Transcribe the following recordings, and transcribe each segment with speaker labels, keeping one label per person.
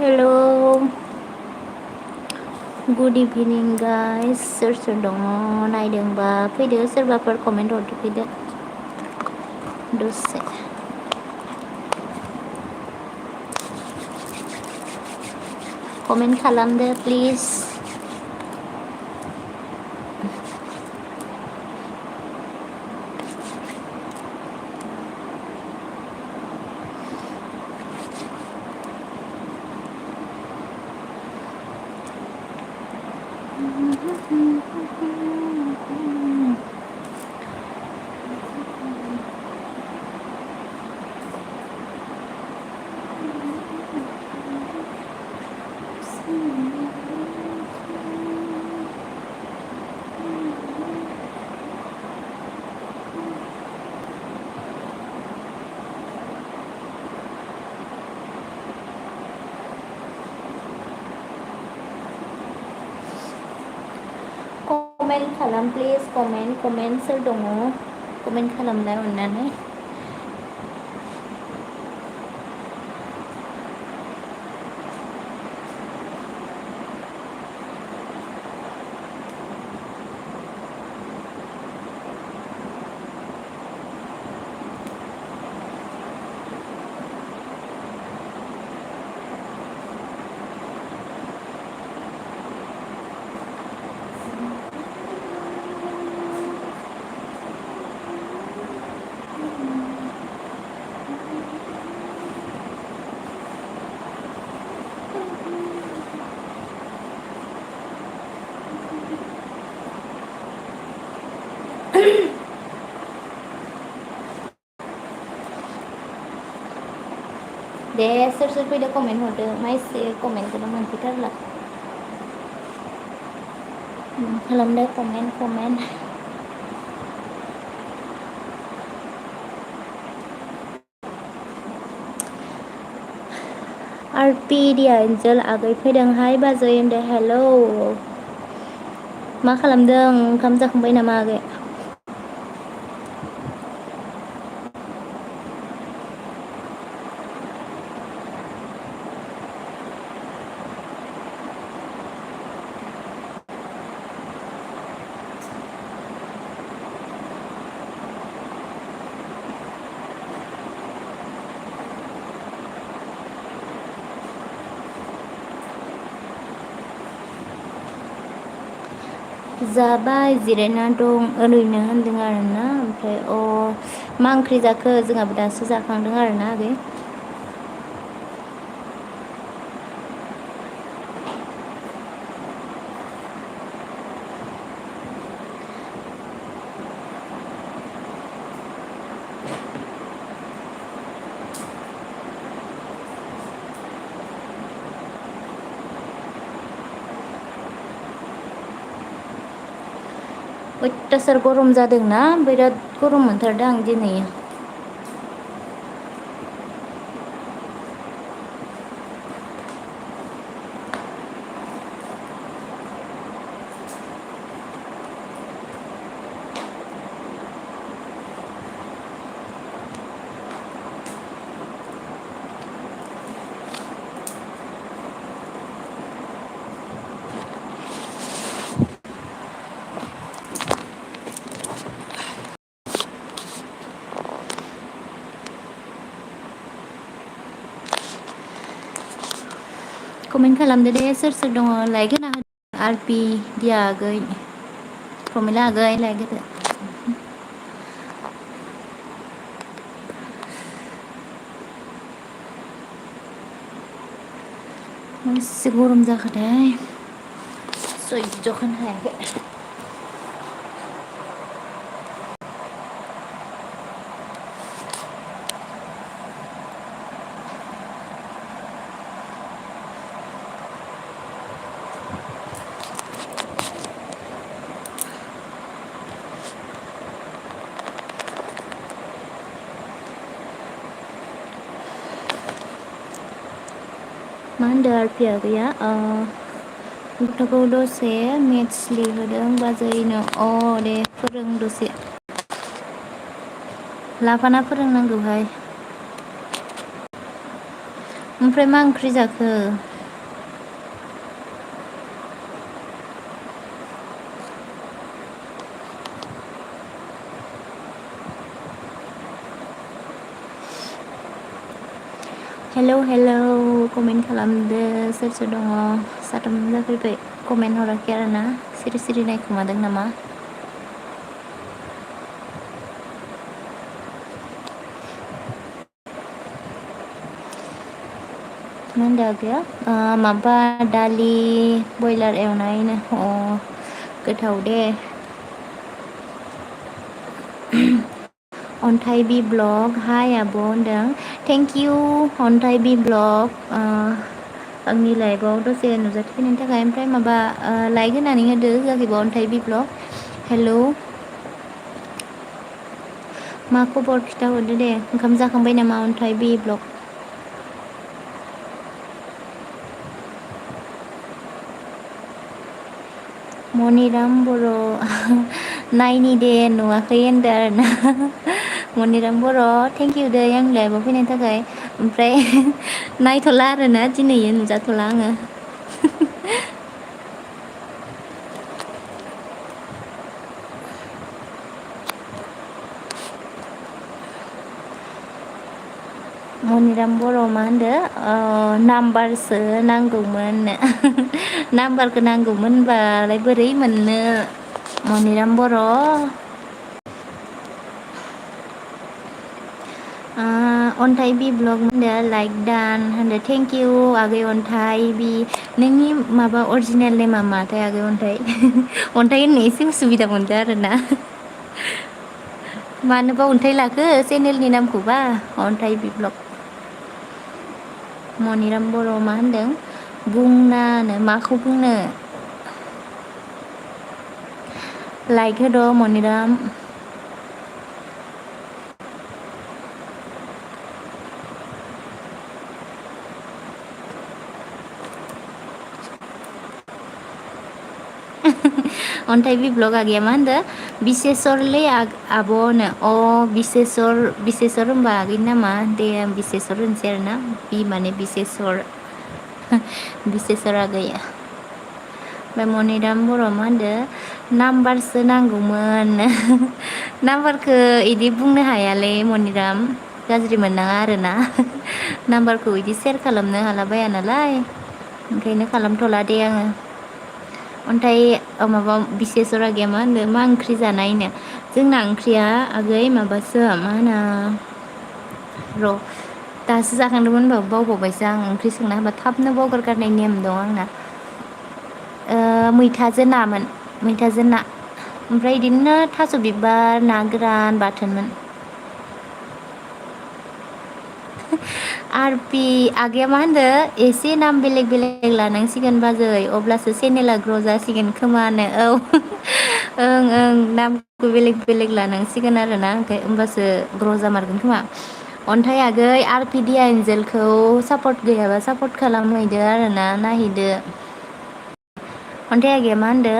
Speaker 1: Hello, good evening guys. सोर दङ नायदोंबा फैदो, सोरबाफोर कमेन्ट हरदो फैदो दसे। कमेन्ट खालामदो प्लिज। कमेन्ट खालाम प्लिज, कमेन्ट सोर दङ कमेन्ट खालामलाय अननानै। दे सोर फैदो कमेन्ट हरदो, माइसे कमेन्टखौनो मोनफैथारला। खालामदो कमेन्ट। आरपि दिया एन्जेल आगै फैदों। हाय बाजै होनदो हेलौ। मा खालामदों? ओंखाम जाखांबाय नामा आगै? जाबाय, जिरायना दं ओरैनो होनदों आरोना। ओमफ्राय मा ओंख्रि जाखो? जोंहाबो दासो जाखांदों आरोना आगै। अयथासार गरम जादोंना, बिराद गरम मोनथारदों आं दिनै। कमेन्ट खालामदो दे सोर दङ, लाइक होना होदो। आरपि दिया आगै, प्रमिला आगै लाइक होदो। एसे गरम जाखाथाय, सयजखौनो हायाखै। मा होनदो आरपि आगैया? गथ'खौ दसे मेथ्स लिरहोदों बाजैनो। दे फोरों दसे, लाफाना फोरोंनांगौहाय। ओमफ्राय मा ओंख्रि जाखो? हेलौ हेलौ कमेन्ट खालामदो सोर सोर दङ साथाम जाफैबाय कमेन्ट हराखै आरोना सिरि सिरि नायखोमादों नामा मा होनदों आगैया माबा दालि बयलार एवनायनो गोथाव दे अन्थाइ बि ब्लग हाय आब' होनदों थेंक इउ अन्थाइ बि ब्लग आंनि लाइफआव दसे नुजाथिफैनायनि थाखाय ओमफ्राय माबा लाइक होनानै होदो होआखैबा अन्थाइ बि ब्लग हेलौ मा खबर खिथाहरदो दे ओंखाम जाखांबाय नामा अन्थाइ बि ब्लग मनिराम बर' नायनि दे नुवाखै होनदों आरोना मनिराम बर' थेंक इउ दै आंनि लाइफआव फैनायनि थाखाय ओमफ्राय नायथ'ला आरोना दिनै नुजाथ'ला आङो मनिराम बर' मा होनदो नाम्बारसो नांगौमोन नाम्बारखौ नांगौमोन होनबालाय बोरै मोननो मनिराम बर' अन्थाइ बि ब्लग होनदो लाइक दान होनदो थेंक इउ आगै अन्थाइ बि नोंनि माबा अरिजिनेल नेमा माथाय आगै अन्थाइ अन्थाइ होननो एसे उसुबिदा मोनदो आरोना मानोबा अन्थाइ लाखो चेनेलनि नामखौबा अन्थाइ बि ब्लग मनिराम बर' मा होनदों बुंनानो माखौ बुंनो लाइक होद' मनिराम अन्थाइ बि ब्लग आगैया मा होनदो बिसेसरलै आब'नो बिसेसर होनबा आगैनि नामा दे आं बिसेसर होनसै आरोना बि माने बिसेसर बिसेसर आगै ओमफ्राय मनिराम बर' मा होनदो नाम्बारसो नांगौमोन नाम्बारखो इदि बुंनो हायालै मनिराम गाज्रि मोननाङा आरोना नाम्बारखौ इदि सेयार खालामनो हाला बाया नालाय ओंखायनो खालामथ'ला दे आङो अन्थाइ माबा बिसेसर आगैया मा होनदो मा ओंख्रि जानायनो जोंना ओंख्रिया आगै माबासो मा होनो र' दासो जाखांदोंमोन होनबाबो बावबावबायसो आं ओंख्रि सोंना होबा थाबनो बावगारगारनाय नेम दं आंना मैथाजों नामोन मैथाजों ना ओमफ्राय बिदिनो थास' बिबार ना गोरान बाथोनमोन आरपि आगैया मा होनदो एसे नाम बेलेग बेलेग लानांसिगोन बाजै अब्लासो चेनेला ग्र' जासिगोन खोमानो औ ओं ओं नामखौ बेलेग बेलेग लानांसिगोन आरोना ओमफ्राय होमबासो ग्र' जामारगोन खोमा अन्थाइ आगै आर पि दि एन्जेलखौ सापर्ट गैयाबा सापर्ट खालामहैदो आरोना नायहैदो अन्थाइ आगैया मा होनदो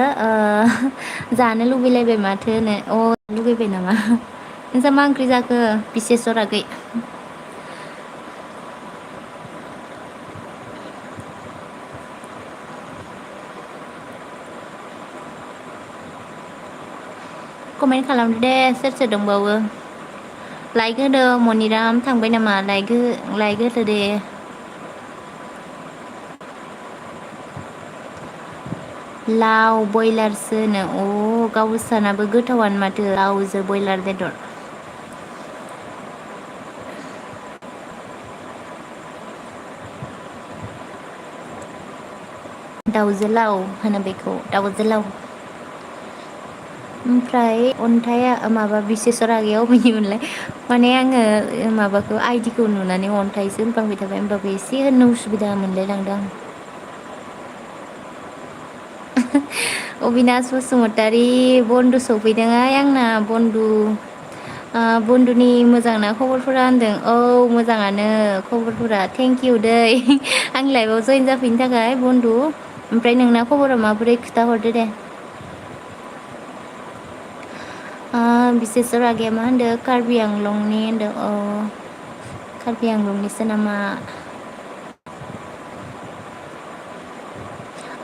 Speaker 1: जानो लुबैलायबाय माथोनो लुगैबाय नामा नोंस्रा मा ओंख्रि जाखो बिसेसर आगै कमेन्ट खालामदो दे सोर सोर दंबावो लाइक होदो मनिराम थांबाय नामा लाइक होदो दे लाव बयलारसोनो गावसानाबो गोथावानो माथो लावजों बयलार बेदर दाउजो लाव होनो बेखौ दाउजो लाव ओमफ्राय अन्थाइआ माबा बिसेसर आगैया अबेनिमोनलाय माने आङो माबाखौ आइदिखौ नुनानै अन्थाइसो होनफ्लांबाय थाबाय होमबाबो एसे होननो उसुबिदा मोनलायलांदों आं अबिनास बसुमतारी बन्दु सफैदोंहाय आंना बन्दुनि मोजां ना खबरफोरा होनदों औ मोजाङानो खबरफोरा थेंक इउ दै आंनि लाइफआव जयन जाफैनो थाखाय बन्दु ओमफ्राय नोंना खबरा माबोरै खिथाहरदो दे बिसेसर आगैया मा होनदों कार्बि आंलंनि होनदों कार्बि आंलंनिसो नामा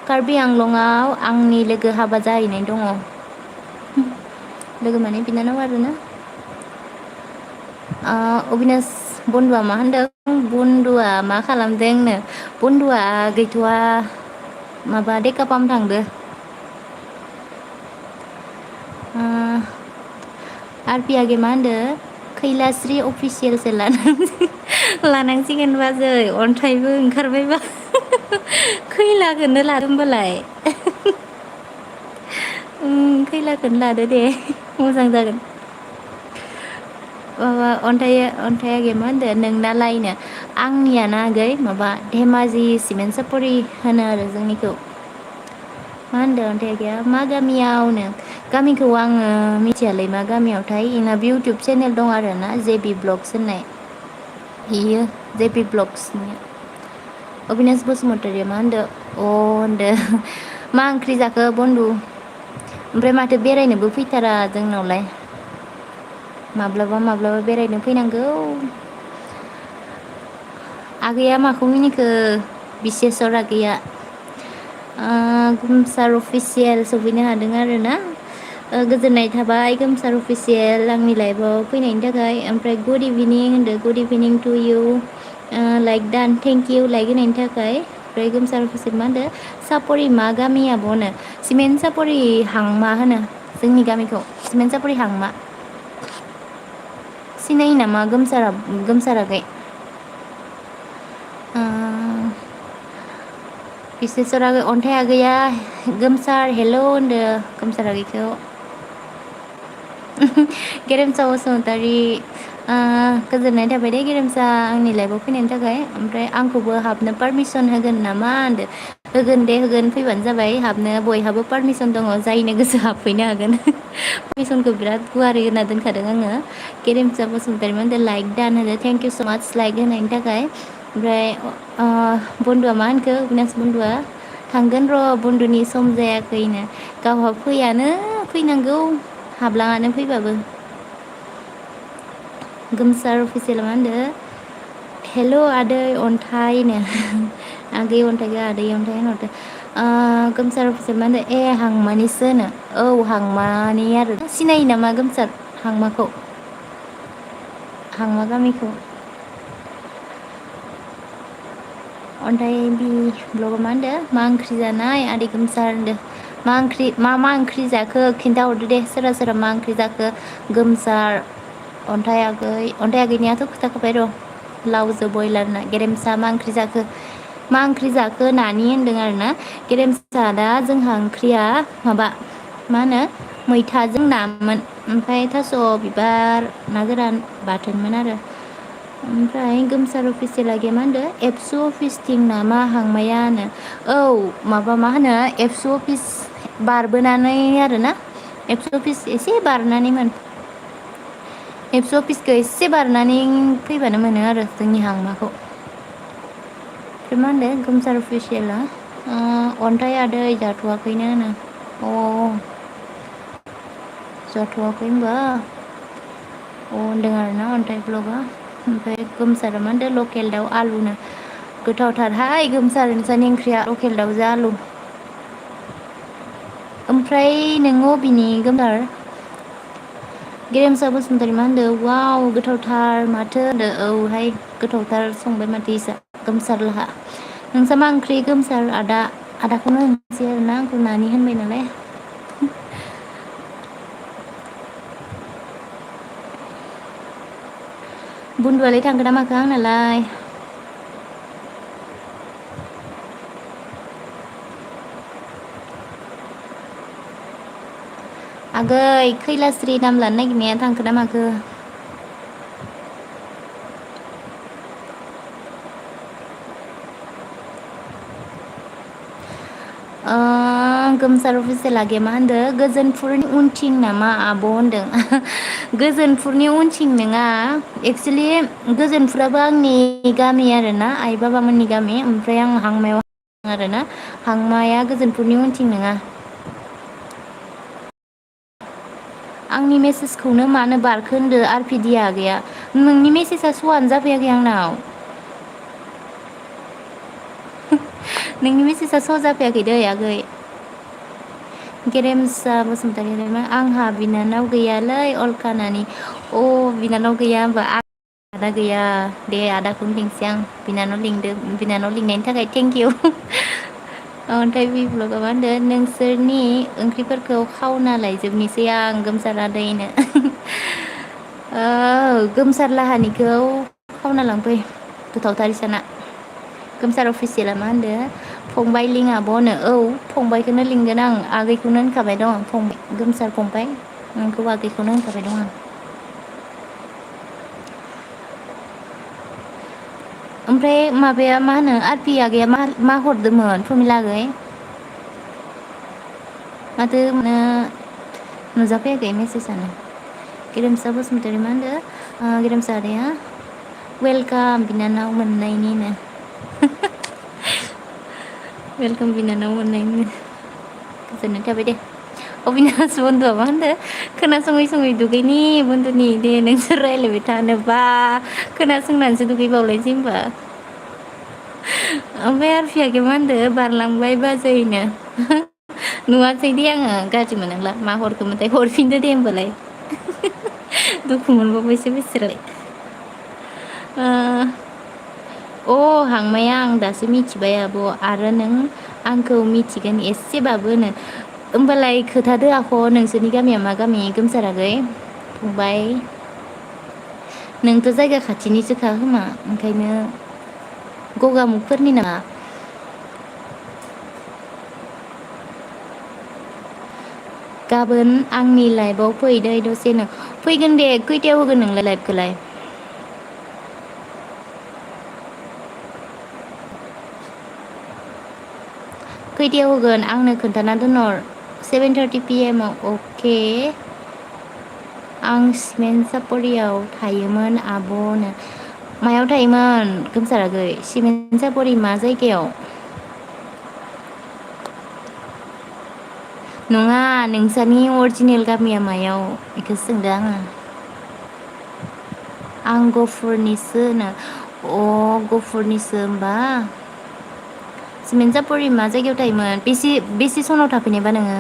Speaker 1: कार्बि आंलंआव आंनि लोगो हाबा जाहैनाय दङ लोगो माने बिनानाव आरोना अबिनास बन्दुआ मा होनदों बन्दुआ मा खालामदोंनो बन्दुआ गैथ'वा माबा देकापाम थांदो आरपि आगे मा होनदो खैलास्रि अफिसियेलसो लानांसिगोन बाजै अन्थाइबो ओंखारबायबा खैलाखौनो लादो होमबालाय खैलाखौनो लादो दे मोजां जागोन माबा अन्थाइ आगै मा होनदो नोंना लायनो आंनिया ना आगै माबा धेमाजि सिमेन्ट सापरि होनो आरो जोंनिखौ मा होनदों अन्थाइ आगैया मा गामियावनो गामिखौ आङो मिथियालै मा गामियावथाय इनाबो इउटुब चेनेल दं आरो ना जेबि ब्लग्स होननाय इयो जेबि ब्लग्सनि अबिनास बसुमतारिया मा होनदो अ होनदो मा ओंख्रि जाखो बन्दु ओमफ्राय माथो बेरायनोबो फैथारा जोंनावलाय माब्लाबा बेरायनो फैनांगौ आगैया माखौ मिनिखो बिसेसर आगैया गोमसार अफिसियेल सफैनो हादों आरो ना गोजोननाय थाबाय गोमसार अफिसियेल आंनि लाइफआव फैनायनि थाखाय ओमफ्राय गुड इभिनिं होनदो गुड इभिनिं टु इउ लाइक डान थेंक इउ लाइक होनायनि थाखाय ओमफ्राय गोमसार अफिसियेल मा होनदो सापरि मा गामि आब'नो सिमेन्ट सापरि हांमा होनो जोंनि गामिखौ सिमेन्ट सापरि हांमा सिनायो नामा गोमसार आगै बिसेसर आगै अन्थाइ आगैया गोमसार हेलौ होनदो गोमसार आगैखौ गेरेमसा बसुमतारी गोजोननाय थाबाय दे गेरेमसा आंनि लाइफआव फैनायनि थाखाय ओमफ्राय आंखौबो हाबनो पारमिसन होगोन नामा होनदो होगोन दे होगोन फैबानो जाबाय हाबनो बयहाबो पारमिसन दङ जायनो गोसो हाबफैनो हागोन पारमिसनखौ बिराद गुवारै होना दोनखादों आङो गेरेमसा बसुमतारी मा होनदो लाइक दान होदो थेंक इउ स' माच लाइक होनायनि थाखाय ओमफ्राय बन्दुआ मा होनखो अबिनास बन्दुआ थांगोन र' बन्दुनि सम जायाखैनो गावहा फैयानो फैनांगौ हाबलाङानो फैबाबो गोमसार अफिसियेल मा होनदो हेल' आदै अन्थाइनो आगै अन्थाइखौ आदै अन्थाइ होनहरदो गोमसार अफिसियेल मा होनदो ए हांमानिसो होनो औ हांमानि आरो सिनायो नामा गोमसार हांमाखौ हांमा गामिखौ अन्थाइ बि ब्लगाव मा होनदो मा ओंख्रि जानाय आदै गोमसार होनदो मा ओंख्रि जाखो खिन्थाहरदो दे सोरबा मा ओंख्रि जाखो गोमसार अन्थाइ आगैनियाथ' खोथाखाबाय र' लावजो बयलारना गेरेमसा मा ओंख्रि जाखो नानि होनदों आरो ना गेरेमसा दा जोंहा ओंख्रिया माबा मा होनो मैथाजों नामोन ओमफ्राय थास' बिबार ना गोरान बाथोनमोन आरो ओमफ्राय गोमसार अफिसियेल आगैया मा होनदो एबसु अफिसथिं नामा हांमाया होनो औ माबा मा होनो एबसु अफिस बारबोनानै आरोना एबसु अफिस एसे बारनानैमोन एबसु अफिसखौ एसे बारनानै फैबानो मोनो आरो जोंनि हांमाखौ ओमफ्राय मा होनदो गोमसार अफिसियेला अन्थाइ आदै जाथ'वाखैनो होनो जाथ'वाखै होनबा होनदों आरोना अन्थाइ ब्लगा ओमफ्राय गोमसारा मा होनदो लकेल दाउ आलुनो गोथावथारहाय गोमसार नोंसानि ओंख्रिया लकेल दाउजों आलु ओमफ्राय नोङो अबेनि गोमसार गेरेमसा बसुमतारी मा होनदो वाव गोथावथार माथो होनदो औहाय गोथावथार संबाय माथो इसा गोमसार लाहा नोंसा मा ओंख्रि गोमसार आदाखौनो होनसै आरोना आंखौ नानि होनबाय नालाय बुन्दुआलाय थांगोन ना माखो आंनालाय आगै खैलास्रि नाम लानो नागिरनाया थांखो ना माखो गोमसार अफिसियेल आगैया मा होनदो गोजोनपुरनि उनथिं नामा आब' होनदों गोजोनपुरनि उनथिं नङा एक्सुलि गोजोनपुराबो आंनि गामि आरोना आइ बाबामोननि गामि ओमफ्राय आं हांमायाव आरोना हांमाया गोजोनपुरनि उनथिं नङा आंनि मेसेजखौनो मानो बारखो होनदो आरपिडिया आगैया नोंनि मेसेजआ स'आनो जाफैयाखै आंनाव नोंनि मेसेजआ स' जाफैयाखै दै आगै गेरेमसा बसुमतारी आंहा बिनानाव गैयालै अलका नानि बिनानाव गैया होमबा आदा गैया दे आदाखौनो लिंसै आं बिनानाव लिंदो बिनानाव लिंनायनि थाखाय थेंक इउ ओमफ्राय बिप्लगा मा होनदो नोंसोरनि ओंख्रिफोरखौ खावना लायजोबनोसै आं गोमसार आदैनो गोमसार लाहानिखौ खावना लांफै गोथावथार इसाना गोमसार अफिसियेला मा होनदो फंबाय लिं आब'नो औ फंबायखौनो लिंगोन आं आगैखौनो होनखाबाय दं फंबाय गोमसार फंबाय नोंखौ आगैखौनो होनखाबाय दं आं ओमफ्राय माबाया मा होनो आरपि आगैया मा हरदोंमोन प्रमिला आगै माथो नुजाफैयाखै मेसेजआनो गेरेमसा बसुमतारी मा होनदो गेरेमसा आदाया वेलकाम बिनानाव मोननायनिनो वेलकाम बिनानाव मोननायनि गोजोननाय थाबाय दे अबिनास बन्धुआ मा होनदो खोनासङै सङै दुगैनि बन्धुनि दे नोंसोर रायज्लायबाय थानोबा खोनासंनानैसो दुगैबावलायसै होनबा ओमफ्राय आरफियाखै मा होनदो बारलांबाय बाजैनो नुवासै दे आङो गाज्रि मोनोंला मा हरखोमोनथाय हरफिनदो दे होमबालाय दुखु मोनबावबायसो बेसेरालाय अ हांमाया आं दासो मिथिबाय आब' आरो नों आंखौ मिथिगोन एसेबाबोनो होमबालाय खोथादो आख' नोंसोरनि गामिया मा गामि गोमसारागै फंबाय नोंथ' जायगा खाथिनिसोखा खोमा ओंखायनो गगामुगफोरनि नामा गाबोन आंनि लाइफआव फै दै दसेनो फैगोन दे खैथायाव होगोन नोंलाय लाइफखौलाय खैथायाव होगोन आंनो खोन्थाना दोनहर 7:30 PM आव अके आं सिमेन्ट सापरियाव थायोमोन आब'नो मायाव थायोमोन गोमसारागै सिमेन्ट सापरि मा जायगायाव नङा नोंसानि अरिजिनेल गामिया मायाव बेखौसो सोंदों आङो आं गफुरनिसोनो गफुरनिसो होमबा सिमेन्ट सापरि मा जायगायाव थायोमोन बेसे सनाव थाफैनायबा नोङो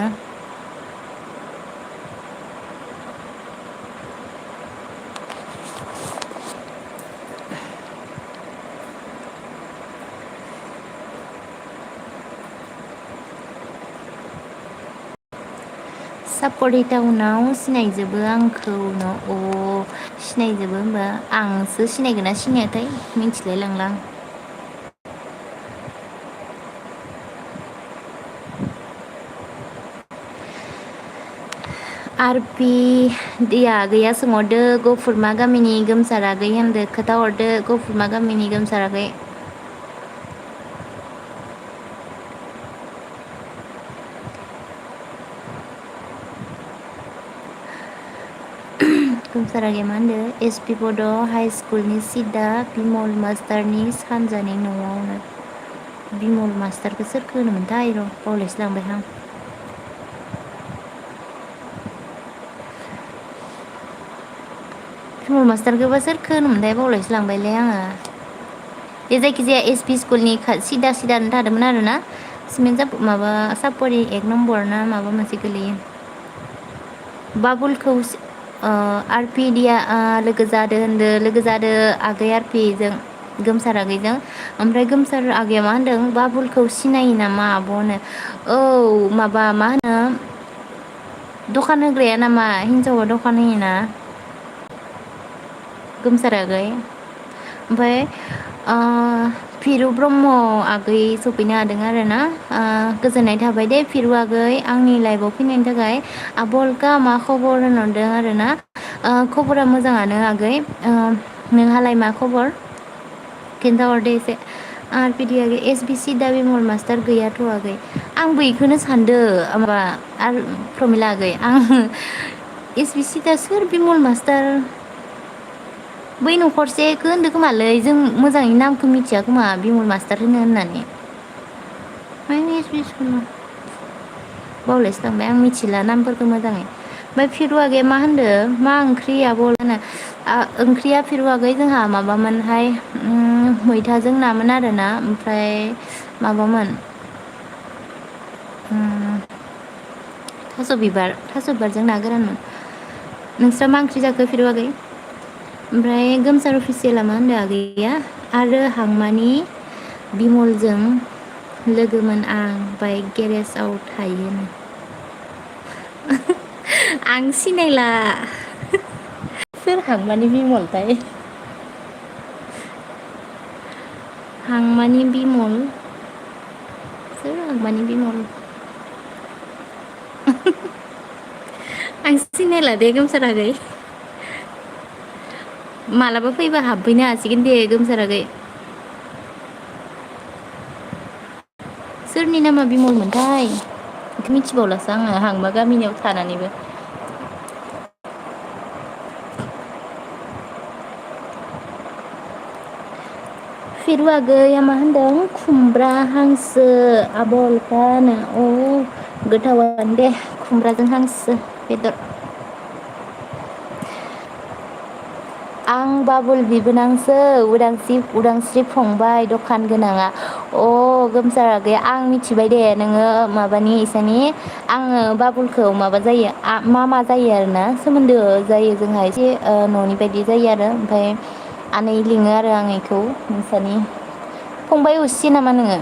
Speaker 1: सापरि टाउनाव सिनायजोबो आंखौ सिनायजोबो होमबा आंसो सिनायगोन ना सिनायाथाय मिथिलाय लांला आं आरपि दैया आगैया सोंहरदो गफुरमा गामिनि गोमसार आगै होनदो खोथाहरदो गफुरमा गामिनि गोमसार आगै गोमसार आगैया मा होनदो एसपि बड' हाइ स्कुलनि सिदा बिमल मास्टारनि सानजानि न'आवनो बिमल मास्टारखौ सोरखौ होनोमोनथाय र' बावलायसो लांबाय आं बिमल मास्टारखौबा सोरखौ होनोमोनथाय बावलायसो लांबायलै आङो बे जायखिजाया एसपि स्कुलनि सिदा थादोंमोन आरो ना सिमेन्ट माबा सापरि 1 नम्बर ना माबा मोनसे गोलैयो बाबुलखौ आरपि दिया लोगो जादो होनदो लोगो जादो आगै आरपिजों गोमसार आगैजों ओमफ्राय गोमसार आगैया मा होनदों बाबुलखौ सिनायो नामा आब'नो औ माबा मा होनो दखान होग्राया नामा हिनजावा दखान होयोना गोमसार आगै ओमफ्राय फिरु ब्रह्म आगै सफैनो हादों आरो ना गोजोननाय थाबाय दे फिरु आगै आंनि लाइफआव फैनायनि थाखाय आब' अलका मा खबर होनहरदों आरो ना खबरा मोजाङानो आगै नोंहालाय मा खबर खिन्थाहरदो एसे आरपिडि आगै एसबिसि दा बिमल मास्टार गैयाथ' आगै आंबो बेखौनो सानदो माबा आरो प्रमिला आगै आं एसबिसि दा सोर बिमल मास्टार बै न'खरसेखौ होनदों खोमालै जों मोजाङै नामखौ मिथिया खोमा बिमल मास्टार होननानै बावलायसो लांबाय आं मिथिला नामफोरखौ मोजाङै ओमफ्राय फिरु आगैया मा होनदो मा ओंख्रि आब'नो ओंख्रिया फिरु आगै जोंहा माबामोनहाय मैथाजों नामोन आरोना ओमफ्राय माबामोन थास' बिबारजों ना गोरानमोन नोंस्रा मा ओंख्रि जाखो फिरु आगै ओमफ्राय गोमसार अफिसियेला मा होनदों आगैया आरो हांमानि बिमलजों लोगोमोन आं बाइक गेरेजाव थायोनो। आं सिनायला सोर हांमानि बिमलथाय हांमानि बिमल सोर हांमानि बिमल आं सिनायला दे गोमसार आगै मालाबा फैबा हाबफैनो हासिगोन दे गोमसार आगै सोरनि नामा बिमलमोनथाय बेखौ मिथिबावलासो आङो हांमा गामिनियाव थानानैबो फिरु आगैया मा होनदों खुमब्रा हांसो आब' अलखा नो अ गोथावानो दे खुमब्राजों हांसो बेदर आं बाबुल बिबोनांसो उदांस्रि फंबाय दखान गोनाङा अ गोमसार आगै आं मिथिबाय दे नोङो माबानि इसानि आङो बाबुलखौ माबा जायो मा जायो आरोना सोमोन्दो जायो जोंहा एसे न'नि बायदि जायो आरो ओमफ्राय आनै लिङो आरो आं इखौ नोंसानि फंबाय असे नामा नोङो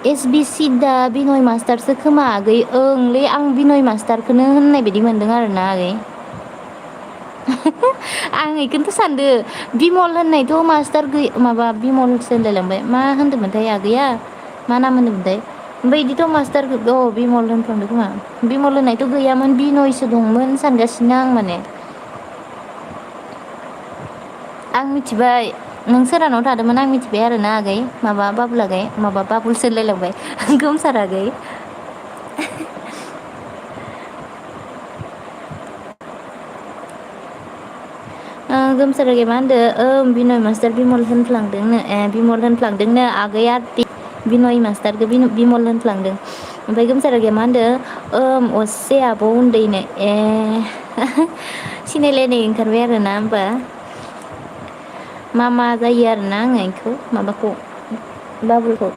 Speaker 1: एस बि सिदा बिनय मास्टारसो खोमा आगै ओंलै आं बिनय मास्टारखौनो होननाय बायदि मोनदों आरोना आगै आं बेखौनोथ' सानदों बिमल होननायथ' मास्टार माबा बिमलसो होनलायलांबाय मा होनदोंमोनथाय आगैया मा नाम होनदोंमोनथाय ओमफ्राय बिदिथ' मास्टार बिमल होनफ्लांदों खोमा बिमल होननायथ' गैयामोन बिनयसो दंमोन सानगासिनो आं माने आं मिथिबाय नों सोरहानाव थादोंमोन आं मिथिबाय आरोना आगै माबा बाबुल आगै माबा बाबुलसो होनलायलांबाय गोमसार आगै गोमसार आगैया मा होनदों बिनय मास्टार बिमल होनफ्लांदोंनो बिमल होनफ्लांदोंनो आगै आरति बिनय मास्टारखौ बिमल होनफ्लांदों ओमफ्राय गोमसार आगैया मा होनदों असे आब' उन्दैनो ए सिनायलायनाय ओंखारबाय आरोना होमबा मा जायो आरोना आङो बेखौ माबाखौ बाबुलखौ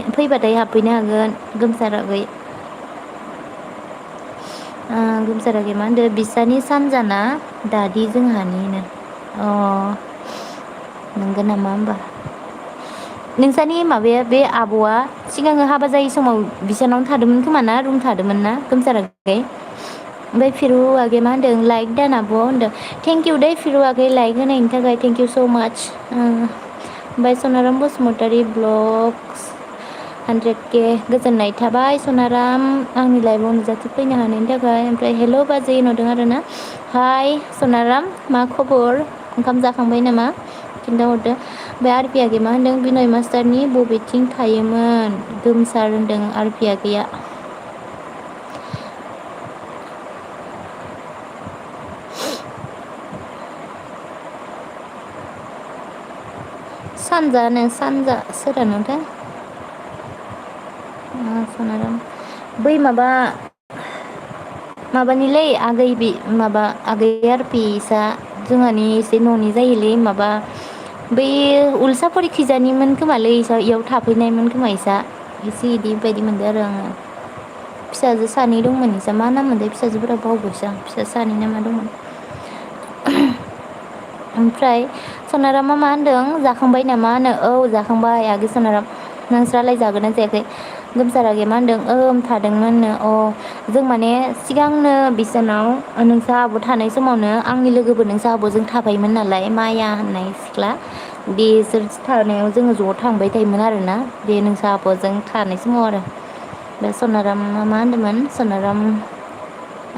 Speaker 1: फैबाथाय हाबफैनो हागोन गोमसार आगै गोमसार आगैया मा होनदों बिसानि सानजाना दादि जोंहानिनो अ नंगौ नामा होमबा नोंसानि माबाया बे आब'आ सिगाङो हाबा जायै समाव बिसानावनो थादोंमोन खोमा ना रुम थादोंमोन ना गोमसार आगै ओमफ्राय फिरु आगैया मा होनदों लाइक दान आब' होनदों थेंकिउ दै फिरु आगै लाइक होनायनि थाखाय थेंकिउ स' माच ओमफ्राय सनाराम बसुमतारी ब्लग्स 100K गोजोननाय थाबाय सनाराम आंनि लाइफआव नुजाथिफैनो हानायनि थाखाय ओमफ्राय हेल' बाजै होनहरदों आरोना हाय सनाराम मा खबर ओंखाम जाखांबाय नामा खिन्थाहरदो ओमफ्राय आरपि आगैया मा होनदों बिनय मास्टारनि बबेथिं थायोमोन गोमसार होनदों आरपि आगैया सानजा सोरानावथाय सनाराम बै माबानिलै आगै बे माबा आगै आरपि इसा जोंहानि एसे न'नि जायोलै माबा बै उलसाफोरि खिजानिमोन खोमालै इयाव थाफैनायमोन खोमा इसा एसे इदि बायदि मोनदों आरो आङो फिसाजो सानै दंमोन इसा मा नाम मोनथाय फिसाजोफोरा बावबायसो आं फिसा सानै ना मा दंमोन ओमफ्राय सनारामा मा होनदों जाखांबाय नामा होनो औ जाखांबाय आगै सनाराम नोंस्रालाय जागोन ना जायाखै गोमसार आगैया मा होनदों थादोंमोननो अ जों माने सिगांनो बिसानाव नोंसा आब' थानाय समावनो आंनि लोगोबो नोंसा आब'जों थाबायमोन नालाय माया होननाय सिख्ला बेसोर थानायाव जोङो ज' थांबाय थायोमोन आरोना बे नोंसा आब'जों थानाय समाव आरो बे सनारामा मा होनदोंमोन सनाराम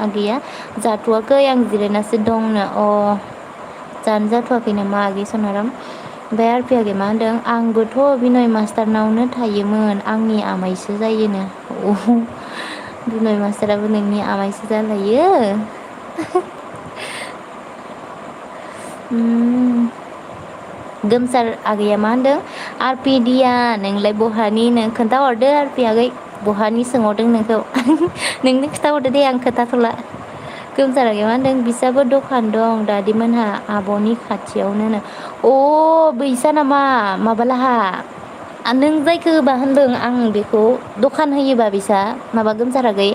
Speaker 1: आगैया जाथ'वाखै आं जिरायनासो दंनो अ जानो जाथ'वाखै नामा आगै सनाराम ओमफ्राय आरपि आगैया मा होनदों आंबोथ' बिनय मास्टारनावनो थायोमोन आंनि आमायसो जायोनो बिनय मास्टाराबो नोंनि आमायसो जालायो गोमसार आगैया मा होनदों आरपि दिया नोंलाय बहानिनो खोन्थाहरदो आरपि आगै बहानि सोंहरदों नोंखौ नोंनो खिन्थाहरदो दे आं खोन्थाथ'ला गोमसारा मा होनदों बिसाबो दखान दं दादिमोनहा आब'नि खाथियावनो अ बैसा नामा माबालाहा नों जायखौ होबा होनदों आं बेखौ दखान होयोबा बिसा माबा गोमसाराखै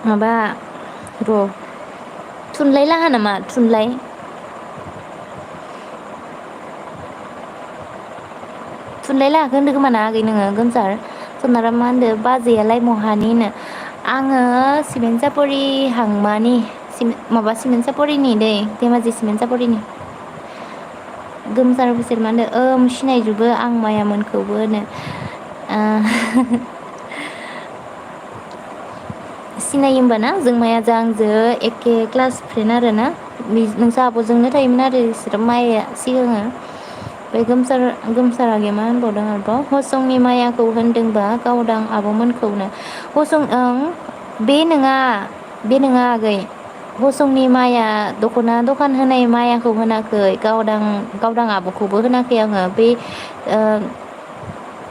Speaker 1: माबा र' थुनलाइ लाहा नामा थुनलाइ लाहाखौ होनदों खोमा ना आगै नोङो गोमसार सनारा मा होनदो बाजैयालाय महानिनो आङो सिमेन्ट सापरि हांमानि माबा सिमेन्ट सापरिनि दै धेमाजि सिमेन्ट सापरिनि गोमसार बिसोर मा होनदो सिनायजोबो आं मायामोनखौबो होनो सिनायो होमबा ना जों मायाजों आंजो एखे क्लास फ्रेन्ड आरो ना नोंसोर आब'जोंनो थायोमोन आरो बिसोरो माया सिगाङो बे गोमसार आगैया मा होनबावदों आरोबाव हसंनि मायाखौ होनदोंबा गावदां आब'मोनखौनो हसं ओं बे नङा आगै हसंनि माया दख'ना दखान होनाय मायाखौ होनाखै गावदां आब'खौबो होनाखै आङो बे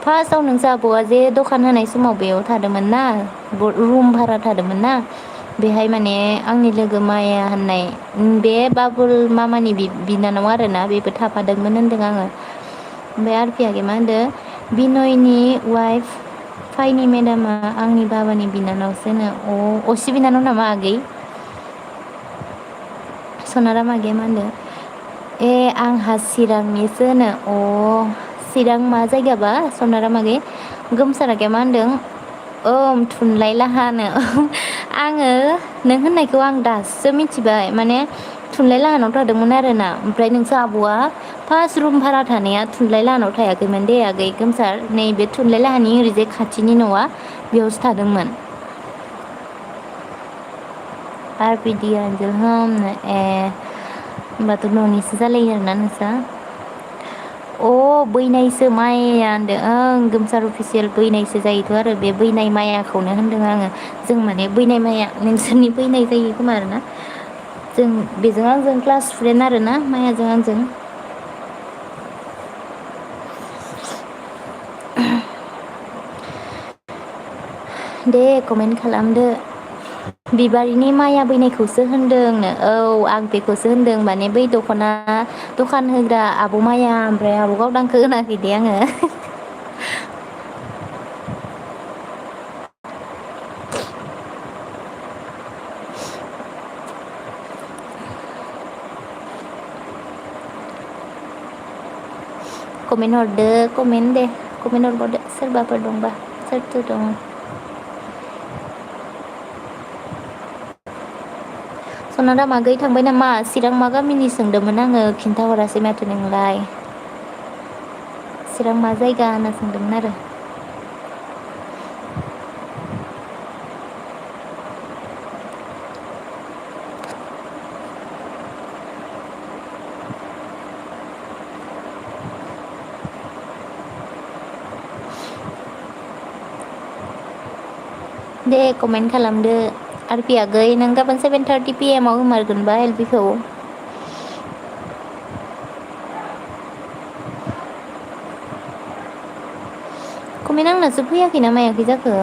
Speaker 1: फार्स्टआव नोंसो आब'आ जे दखान होनाय समाव बेयाव थादोंमोन ना रुम भारा थादोंमोन ना बेहाय माने आंनि लोगो माया होननाय बे बाबुल मामानि बिनानाव आरोना बेबो थाफादोंमोन होनदों आङो ओमफ्राय आरफि आगैया मा होनदों बिनयनि वाइफ फाइनि मेदामा आंनि बाबानि बिनानावसोनो असे बिनानाव नामा आगै सनाराम आगैया मा होनदों आंहा चिरांनिसो होनो चिरां मा जायगाबा सनाराम आगै गोमसार आगैया मा होनदों थुनलाइ लाहानो आङो नों होननायखौ आं दासो मिथिबाय माने थुनलाइ लाहानाव थादोंमोन आरोना ओमफ्राय नोंसो आब'आ फार्स्ट रुम भारा थानाया थुनलाइ लाहानाव थायाखैमोन दे आगै गोमसार नैबे थुनलाइ लाहानि ओरैजाय खाथिनि न'आ बेयावसो थादोंमोन आरपिडि आन्जोल होमनो होमबाथ' न'निसो जालायो आरोना नोंसा बैनायसो माइया होनदों गोमसार अफिसियेल बैनायसो जायोथ' आरो बे बैनाय मायाखौनो होनदों आङो जों माने बैनाय माया नोंसोरनि बैनाय जायो खोमा आरोना जों बेजों आंजों क्लास फ्रेन्ड आरोना मायाजों आंजों दे कमेन्ट खालामदो बिबारिनि माया बैनायखौसो होनदोंनो आं बेखौसो होनदों माने बै दखान होग्रा आब' माया ओमफ्राय आब' गावदांखौ होनाखै दे आङो कमेन्ट हरदो कमेन्ट हरबावदो सोरबाफोर दंबा सोर दङ सनाराम आगै थांबाय नामा चिरां मा गामिनि सोंदोंमोन आङो खिन्थाहरासै माथो नोंलाय चिरां मा जायगा होनना सोंदोंमोन आरो दे कमेन्ट खालामदो आरपि आगै नों गाबोन 7:30 PM आव होमारगोनबा एलबिखौ कमेन्ट आंनासो फैयाखैना मायाखै जाखो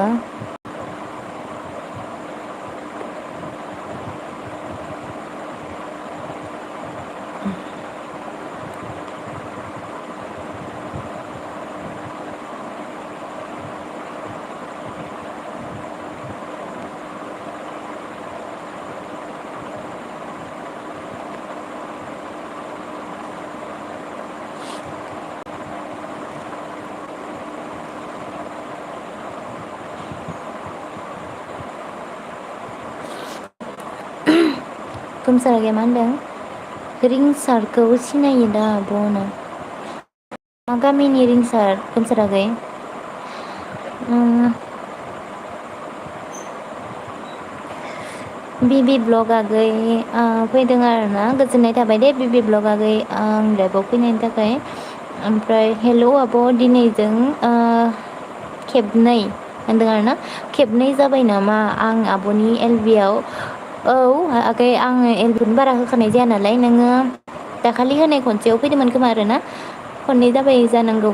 Speaker 1: गोमसार आगैया मा होनदों रिंसारखौ सिनायो दा आब'नो मा गामिनि रिंसार गोमसार आगै बिबि ब्लग आगै फैदों आरोना गोजोननाय थाबाय दे बिबि ब्लग आगै आं लाइभआव फैनायनि थाखाय ओमफ्राय हेल' आब' दिनैजों खेबनै होनदों आरोना खेबनै जाबाय नामा आं आब'नि एलबियाव आगै आङो एलबिखौनो बारा होखानाय जाया नालाय नोङो दाखालि होनाय खनसेयाव फैदोंमोन खोमा आरोना खननै जाबाय जानांगौ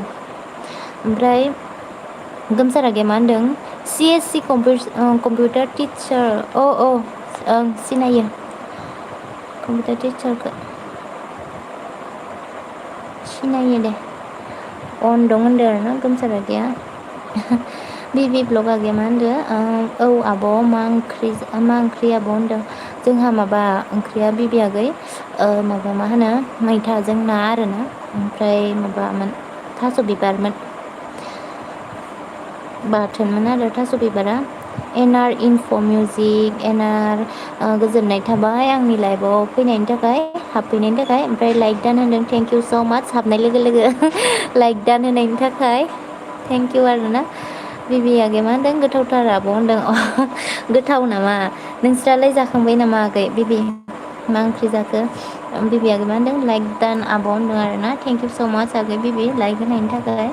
Speaker 1: ओमफ्राय गोमसार आगैया मा होनदों CSC कम्पिउटार टिचार ओं सिनायो कम्पिउटार टिचारखौ सिनायो दे अन दं होनदों आरोना गोमसार आगैया बिबि ब्लग आगैया मा होनदों औ आब' मा ओंख्रि आब' होनदों जोंहा माबा ओंख्रिया बिबि आगै माबा मा होनो मैथाजों ना आरोना ओमफ्राय माबामोन थास' बिबारमोन बाथोनमोन आरो थास' बिबारा एनआर इनफ' मिउजिक एनआर गोजोननाय थाबाय आंनि लाइफआव फैनायनि थाखाय हाबफैनायनि थाखाय ओमफ्राय लाइक दान होनदों थेंक इउ स' माच हाबनाय लोगो लोगो लाइक दान होनायनि थाखाय थेंक इउ आरोना बिबि आगै मा होनदों गोथावथार आब' होनदों अ गोथाव नामा नोंस्रालाय जाखांबाय नामा आगै बिबि मा ओंख्रि जाखो बिबि आगै मा होनदों लाइक दान आब' होनदों आरोना थेंक इउ स' माच आगै बिबि लाइक होनायनि थाखाय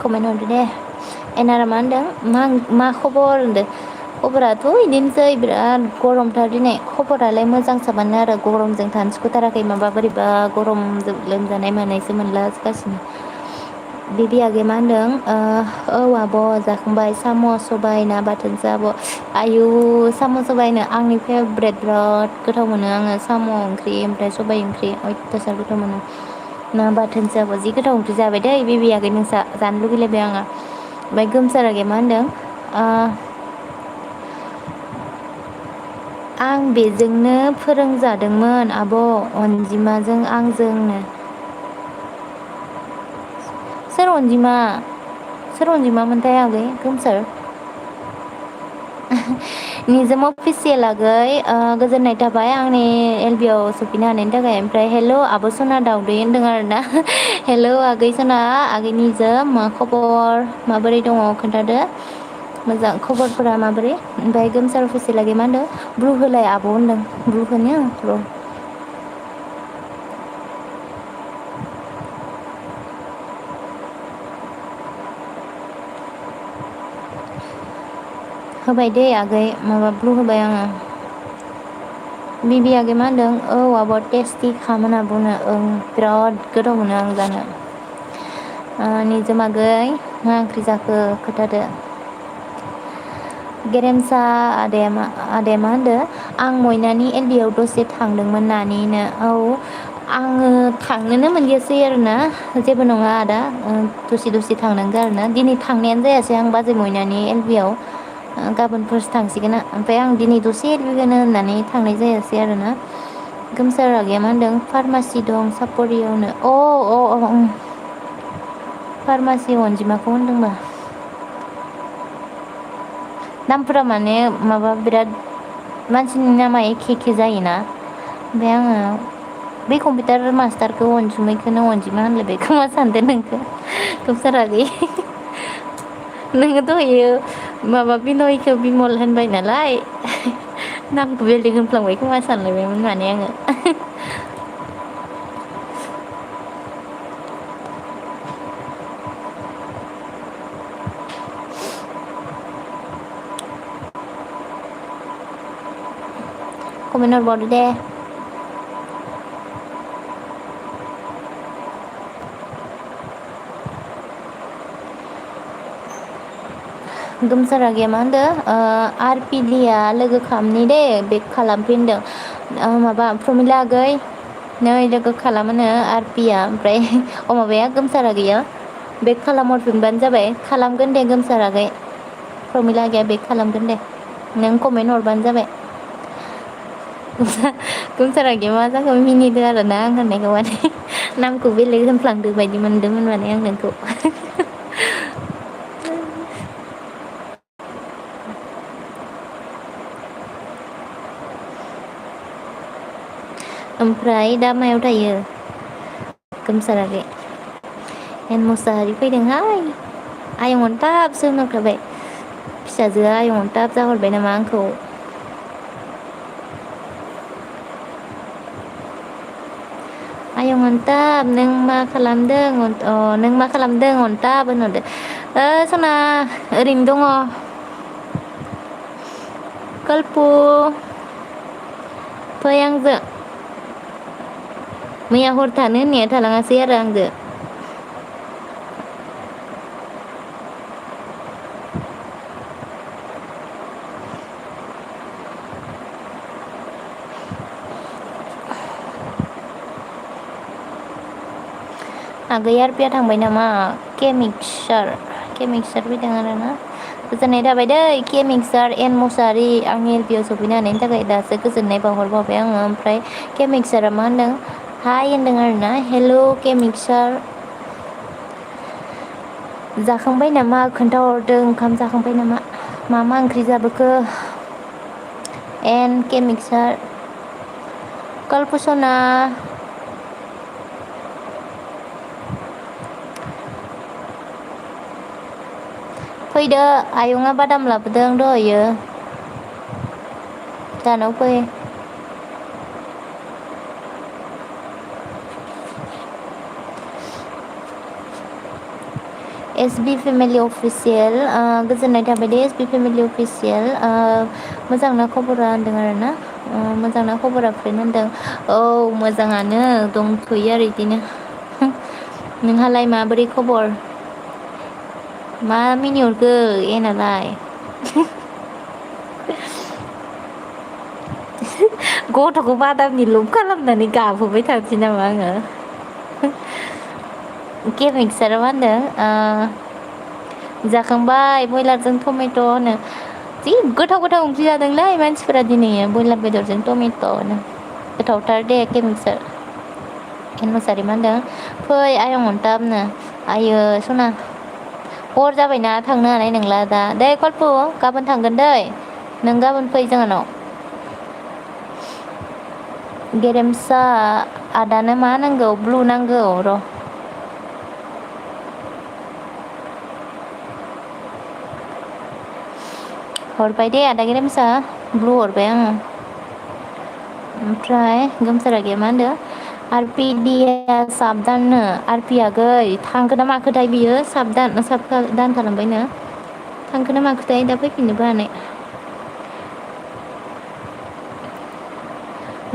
Speaker 1: कमेन्ट हरदो दे एनारा मा होनदों मा खबर होनदों खबराथ' बिदिनोसै बिराद गरमथार दिनै खबरालाय मोजां साबानो आरो गरमजों थानो सुखुथाराखै माबा बोरैबा गरमजों लोमजानाय मानायसो मोनलागासिनो बिबि आगै मा होनदों औ आब' जाखांबाय साम' सबाय ना बाथोनसो आब' आयु साम' सबायनो आंनि फेभरेट बिराद गोथाव मोनो आङो साम' ओंख्रि ओमफ्राय सबाय ओंख्रि अयथासार गोथाव मोनो ना बाथोनसो आब' जि गोथाव ओंख्रि जाबाय दै बिबि आगै नोंसा जानो लुगैलायबाय आङो ओमफ्राय गोमसार आगैया मा होनदों आं बेजोंनो फोरोंजादोंमोन आब' अनजिमाजों आंजोंनो सोर अनजिमामोनथाय आगै गोमसार निजोम अफिसियेल आगै गोजोननाय थाबाय आंनि एलबि आव सफैनो हानायनि थाखाय ओमफ्राय हेल' आब' सना दावदै होनदों आरोना हेल' आगै सना आगै निजोम मा खबर माबोरै दङ खोन्थादो मोजां खबरफोरा माबोरै ओमफ्राय गोमसार अफिसियेल आगै मा होनदों ब्लु होलाय आब' होनदों ब्लु होनो र' होबाय दे आगै माबा ब्लु होबाय आङो बिबि आगै मा होनदों औ आब' टेस्टि खामोन आब'नो ओं बिराद गोथाव मोनो आं जानो निजोम आगै मा ओंख्रि जाखो खोथादो गेरेमसा आदाया मा होनदो आं मयनानि एलबि आव दसे थांदोंमोन नानिनो औ आङो थांनोनो मोनदियासै आरोना जेबो नङा आदा दसे दसे थांनांगौ आरोना दिनै थांनायानो जायासै आं बाजै मयनानि एलबि आव गाबोनफोरसो थांसिगोन ओमफ्राय आं दिनै दसे एलबिखौनो होननानै थांनाय जायासै आरोना गोमसार आगैया मा होनदों फार्मासि दं सापरियावनो फार्मासि अनजिमाखौ होनदोंबा नामफोरा माने माबा बिराद मानसिनि नामा एखे एखे जायोना ओमफ्राय आङो बै कम्पिउटार मास्टारखौ अनसुमैखौनो अनजिमा होनलायबाय खोमा सानदों नोंखौ गोमसार आगै नोङो दहायो माबा बिनयखौ बिमल होनबाय नालाय नामखौ बेलेग होनफ्लांबाय खोमा सानलायबायमोन माने आङो कमेन्ट हरबावदो दे गोमसार आगैया मा होनदों आर पि लिया लोगो खालामनि दे बेक खालामफिनदों माबा प्रमिला आगै नै लोगो खालामोनो आर पिया ओमफ्राय माबाया गोमसार आगैया बेक खालामहरफिनबानो जाबाय खालामगोन दे गोमसार आगै प्रमिला आगैया बेक खालामगोन दे नों कमेन्ट हरबानो जाबाय गोमसार आगैया मा जाखो मिनिदों आरोना आं होननायखौ माने नामखौ बेलेग होनफ्लांदों बायदि मोनदोंमोन माने आं नोंखौ ओमफ्राय दा मायाव थायो गोमसार आगै एन मुसाहारि फैदोंहाय आयं अनथाबसो होनहरखाबाय फिसाजोआ आयं अनथाब जाहरबाय नामा आंखौ आयं अनथाब नों मा खालामदों नों मा खालामदों अनथाब होनहरदो सना ओरैनो दङ कल्पु फै आंजों मैया हर थानो होननाया थालाङासै आरो आंजों आगै आरपिया थांबाय नामा के मिक्सार फैदों आरोना गोजोननाय थाबाय दै के मिक्सार एन मुसाहारि आंनि एलपिआव सफैनो हानायनि थाखाय दासो गोजोननाय बावहरबावबाय आङो ओमफ्राय के मिक्सारा मा होनदों हाय होनदों आरोना हेल' के मिक्सार जाखांबाय नामा खोन्थाहरदों ओंखाम जाखांबाय नामा मा ओंख्रि जाबोखो एन के मिक्सार कल्पसना फैदो आयंआ बादाम लाबोदों दहायो जानाव फै एसबि फेमिलि अफिसियेल गोजोननाय थाबाय दे एसबि फेमिलि अफिसियेल मोजांना खबरा होनदों आरोना मोजांना खबरा फ्रेन्ड होनदों औ मोजाङानो दंथ'यो आरो बिदिनो नोंहालाय माबोरै खबर मा मिनिहरखो एनालाय गथ'खौ बादामनि लब खालामनानै गाबहोबाय थानोसै नामा आङो के मिक्सारा मा होनदों जाखांबाय बयलारजों टमेट' होनो जि गोथाव ओंख्रि जादोंलै मानसिफोरा दिनै बयलार बेदरजों टमेट'नो गोथावथार दे के मिक्सार एन मुसाहारि मा होनदों फै आयं अनथाबनो आयो सना हर जाबायना थांनो हानाय नंला दा दै कल्पु गाबोन थांगोन दै नों गाबोन फै जोंहानाव गेरेमसा आदानो मा नांगौ ब्लु नांगौ र' हरबाय दे आदा गेरेमसा ब्लु हरबाय आङो ओमफ्राय गोमसारा गैया मा होनदों आरपि दिया साबदाननो आरपि आगै थांखो ना माखोथाय बियो साबदान खालामबायनो थांखो ना माखोथाय दा फैफिननोबो हानाय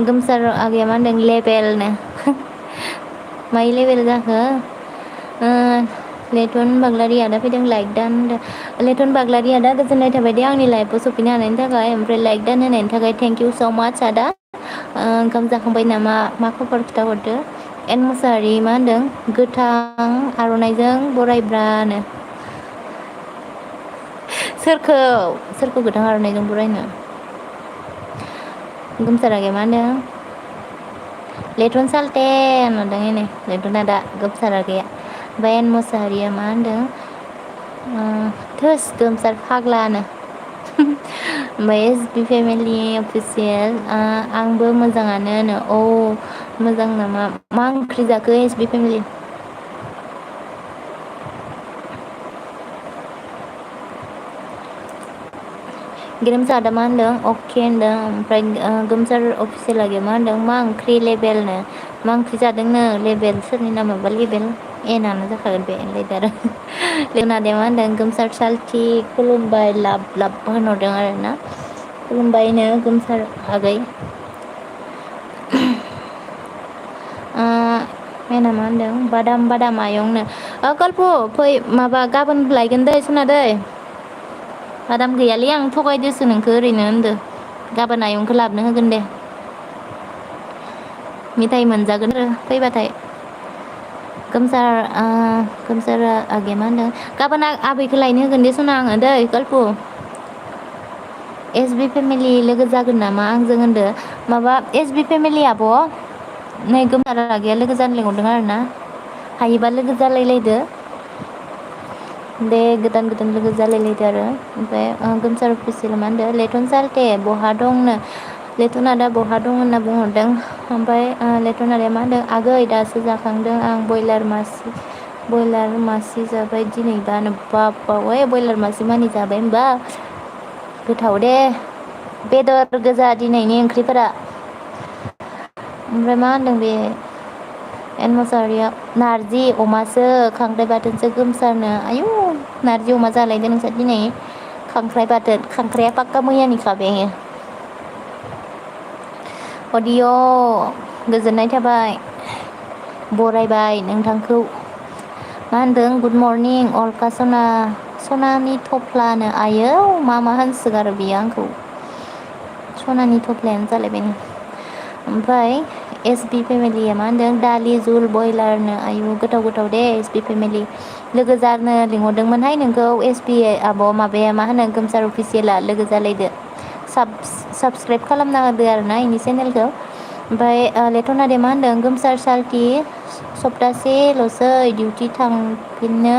Speaker 1: गोमसार आगैया मा होनदों लेबेलनो माइ लेबेल जाखो लेटन बाग्लारि आदा फैदों लाइक दान लेटन बाग्लारि आदा गोजोननाय थाबाय दे आंनि लाइफआव सफैनो हानायनि थाखाय ओमफ्राय लाइक दान होनायनि थाखाय थेंक इउ स' माच आदा ओंखाम जाखांबाय नामा मा खबर खिथाहरदो एन मुसाहारि मा होनदों गोथां आर'नाइजों बरायब्रानो सोरखौ गोथां आर'नाइजों बरायनो गोमसारा गैया मा होनदों लेटन सालटेन होनदों नै लेटन आदा गोमसारा गैया ओमफ्राय एन मुसाहारिया मा होनदों थोस गोमसार फाग्लानो ओमफ्राय एसबि फेमिलि अफिसियेल आंबो मोजाङानो औ मोजां नामा मा ओंख्रि जाखो एसबि फेमिलि गेरेमसा आदा मा होनदों अके होनदों ओमफ्राय गोमसार अफिसियेल आगैया मा होनदों मा ओंख्रि लेबेलनो मा ओंख्रि जादोंनो लेबेल सोरनि नामाबा लेबेल एनानो जाखागोन बे लेदार लेनादेया मा होनदों गोमसार सालथि खुलुमबाय लाब होनहरदों आरोना खुलुमबायनो गोमसार आगै मेना मा होनदों बादाम आयंनो कल्पु फै माबा गाबोन लायगोन दै सना दै बादाम गैयालै आं थगायदोसो नोंखौ ओरैनो होनदो गाबोन आयंखौ लाबोनो होगोन दे मिथाइ मोनजागोन आरो फैबाथाय गोमसार आगैया मा होनदों गाबोन आबैखौ लायनो होगोन दे सना आङो दै कल्पु एसबि फेमिलि लोगो जागोन नामा आंजों होनदो माबा एसबि फेमिलि आब' नै गोमसार आगैया लोगो जानो लिंहरदों आरोना हायोबा लोगो जालायलायदो दे गोदान लोगो जालायलायदो आरो ओमफ्राय गोमसार अफिसियेल मा होनदों लेटन सालथे बहा दंनो लेटन आदा बहा दं होनना बुंहरदों ओमफ्राय लेटन आदाया मा होनदों आगै दासो जाखांदों आं बयलार मासे जाबाय दिनैबानो बाबा बयलार मासे मानि जाबाय होमबा गोथाव दे बेदर गोजा दिनैनि ओंख्रिफोरा ओमफ्राय मा होनदों बे एन मुसाहारिया नारजि अमासो खांख्राइ बाथोनसो गोमसारनो आयौ नारजि अमा जालायदो नोंसोर दिनै खांख्राइ बाथोन खांख्राइया पाक्का मैयानिखा बेयो अडिअ गोजोननाय थाबाय बरायबाय नोंथांखौ मा होनदों गुड मर्निं अलका सनानि थफ्लानो आयो मा होनसोगारो बियो आंखौ सनानि थफ्लायानो जालायबाय ओमफ्राय एस बि फेमिलिया मा होनदों दालि जुल बयलारनो आयु गोथाव दे एस बि फेमिलि लोगो जानो लिंहरदोंमोनहाय नोंखौ एस बि आब' माबाया मा होनो गोमसार अफिसियेला लोगो जालायदो साबसक्राइब खालामना होदो आरोना इनि चेनेलखौ ओमफ्राय लेथनादे मा होनदों गोमसार सालथि सप्तासेल'सै डिउटि थांफिननो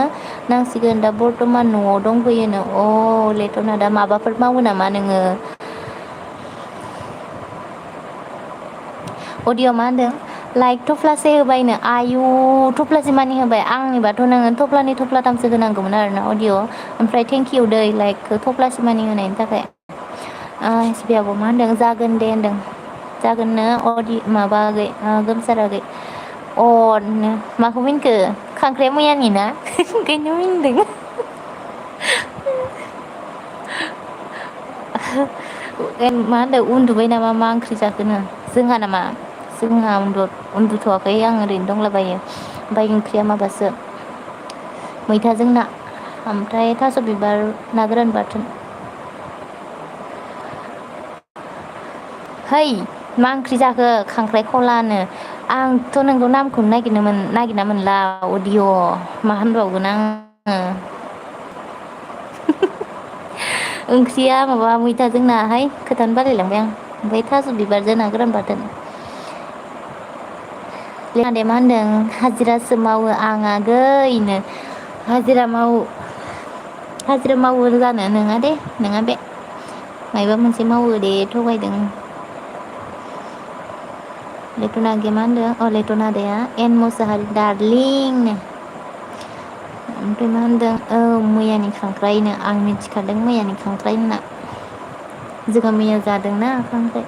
Speaker 1: नांसिगोन दा बर्थमान न'आव दंफैयोनो लेथना दा माबाफोर मावो नामा नोङो अडिअ मा होनदों लाइक थफ्लासे होबायनो आयु थफ्लासे मानि होबाय आंनिबाथ' नोङो थफ्लाथामसो होनांगौमोन आरोना अडिअ ओमफ्राय थेंकिउ दै लाइकखौ थफ्लासे मानि होनायनि थाखाय एस बि आबो मा होनदों जागोन दे होनदों जागोननो माबा आगै गोमसार आगै माखौ मिनखो खांख्राइ मैयानि ना ओंखायनो मिनदों मा होनदों उन्दुबाय नामा मा ओंख्रि जाखोनो जोंहा नामा जोंहा उन्दुथ'वाखै आं ओरैनो दंलाबायो ओमफ्राय ओंख्रिया माबासो मैथाजों ना ओमफ्राय थास' बिबार ना गोरान बाथोन है मा ओंख्रि जाखो खांख्राइ खलानो आंथ' नोंखौ नामखौनो नागिरना मोनला अडिअ मा होनबावगोन आङो ओंख्रिया माबा मैथाजों नाहाय खोथानो बालायलांबाय आं ओमफ्राय थास' बिबारजों ना गोरान बाथोन लेनादे मा होनदों हाजिरासो मावो आं आगैनो हाजिरा मावो जानो नङा बे मायबा मोनसे मावो दे थगायदों लेथना आगैया मा होनदों लेथना आदाया एन मुसाहारि डार्लिंनो ओमफ्राय मा होनदों मैयानि खांख्राइनो आं मिथिखादों मैयानि खांख्राइ होनना जोंहा मैया जादोंना खांख्राइ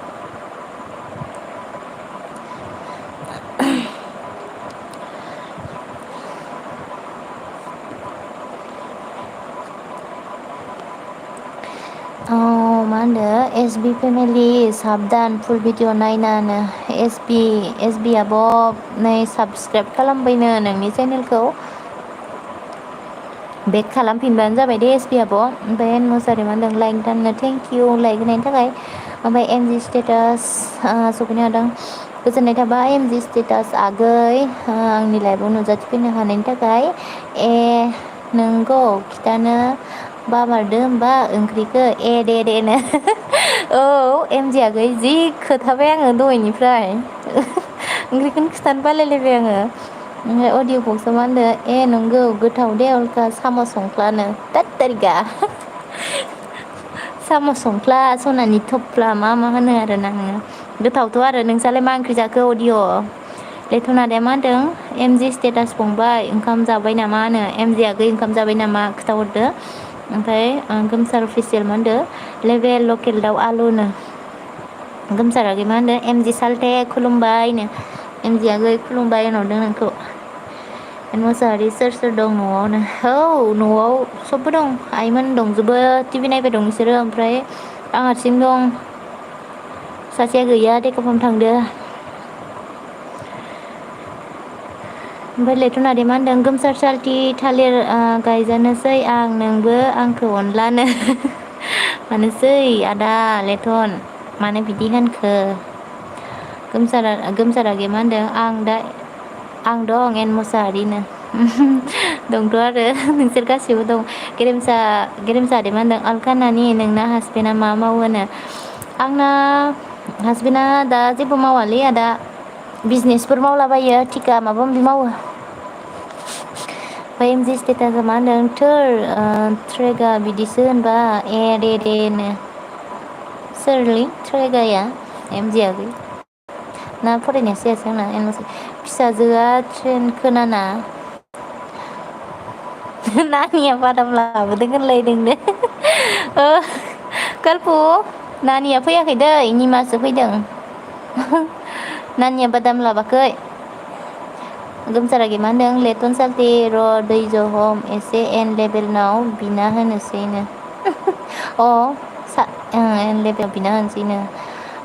Speaker 1: मा होनदों एस बि फेमिलि साबधान फुल भिडिअ नायनानो एस बि आब' नै साबसक्राइब खालामबायनो नोंनि चेनेलखौ बेक खालामफिनबानो जाबाय दे एस पि आब' ओमफ्राय एन मुसारि मा होनदों लाइक दाननो थेंकिउ लाइक होनायनि थाखाय ओमफ्राय एम जि स्टेटास सफैनो हादों गोजोननाय थाबाय एम जि स्टेटास आगै आंनि लाइफआव नुजाथिफैनो हानायनि थाखाय नोंगौ खिथानो बामारदो होमबा ओंख्रिखौ देनो औ एम जि आगै जि खोथाबाय आङो दहायनिफ्राय ओंख्रिखौनो खिथानो बालायलायबाय आङो ओमफ्राय अडिअ बक्सआव मा होनदों नंगौ गोथाव दे अलका साम' संफ्लानो तारिगा साम' संफ्ला सनानि थफ्ला मा होनो आरो नोङो गोथावथ' आरो नोंसालाय मा ओंख्रि जाखो अडिअ लेथना आदाया मा होनदों एम जि स्टेटास फंबाय ओंखाम जाबाय नामा होनो एम जि आगै ओंखाम जाबाय नामा खिथाहरदो ओमफ्राय गोमसार अफिसियेल मा होनदों लेभेल लकेल दाउ आलुनो गोमसार आगै मा होनदों एम जि सालथे खुलुमबायनो एम जि आगै खुलुमबाय होनहरदों नोंखौ मोसाहारि सोर दं न'आवनो न'आव सबबो दं आइमोन दंजोबो टिभि नायबाय दं बिसोरो ओमफ्राय आं हारसिं दं सासेया गैया देखाफाम थांदो ओमफ्राय लेथना आदाया मा होनदों गोमसार सालथि थालिर गायजानोसै आं नोंबो आंखौ अनलानो मानोसै आदा लेथन मानो बिदि होनखो गोमसार आगैया मा होनदों आं दं एन मुसाहारिनो दंथ' आरो नोंसोर गासैबो दं गेरेमसा आदाया मा होनदों अलका नानि नोंना हासबेन्डआ मा मावो होनो आंना हासबेन्डआ दा जेबो मावालै आदा बिजनेसफोर मावलाबायो थिखा माबा माबि मावो ओमफ्राय एम जि स्टेटासआ मा होनदों ट्रेगा बिदिसो होनबा देनो सोरलै ट्रेगाया एम जि आगै ना फरायनायसो जायासै आंना फिसाजोआ ट्रेन खोनाना नानिया बादाम लाबोदों होनलायदोंनो कालपु नानिया फैयाखै दै निमासो फैदों नानिया बादाम लाबाखै गोमसार आगैया मा होनदों लेटन सालथे र' दै हम एसे एन लेभेलनाव बिना होनोसैनो एन लेभेलाव बिना होनोसैनो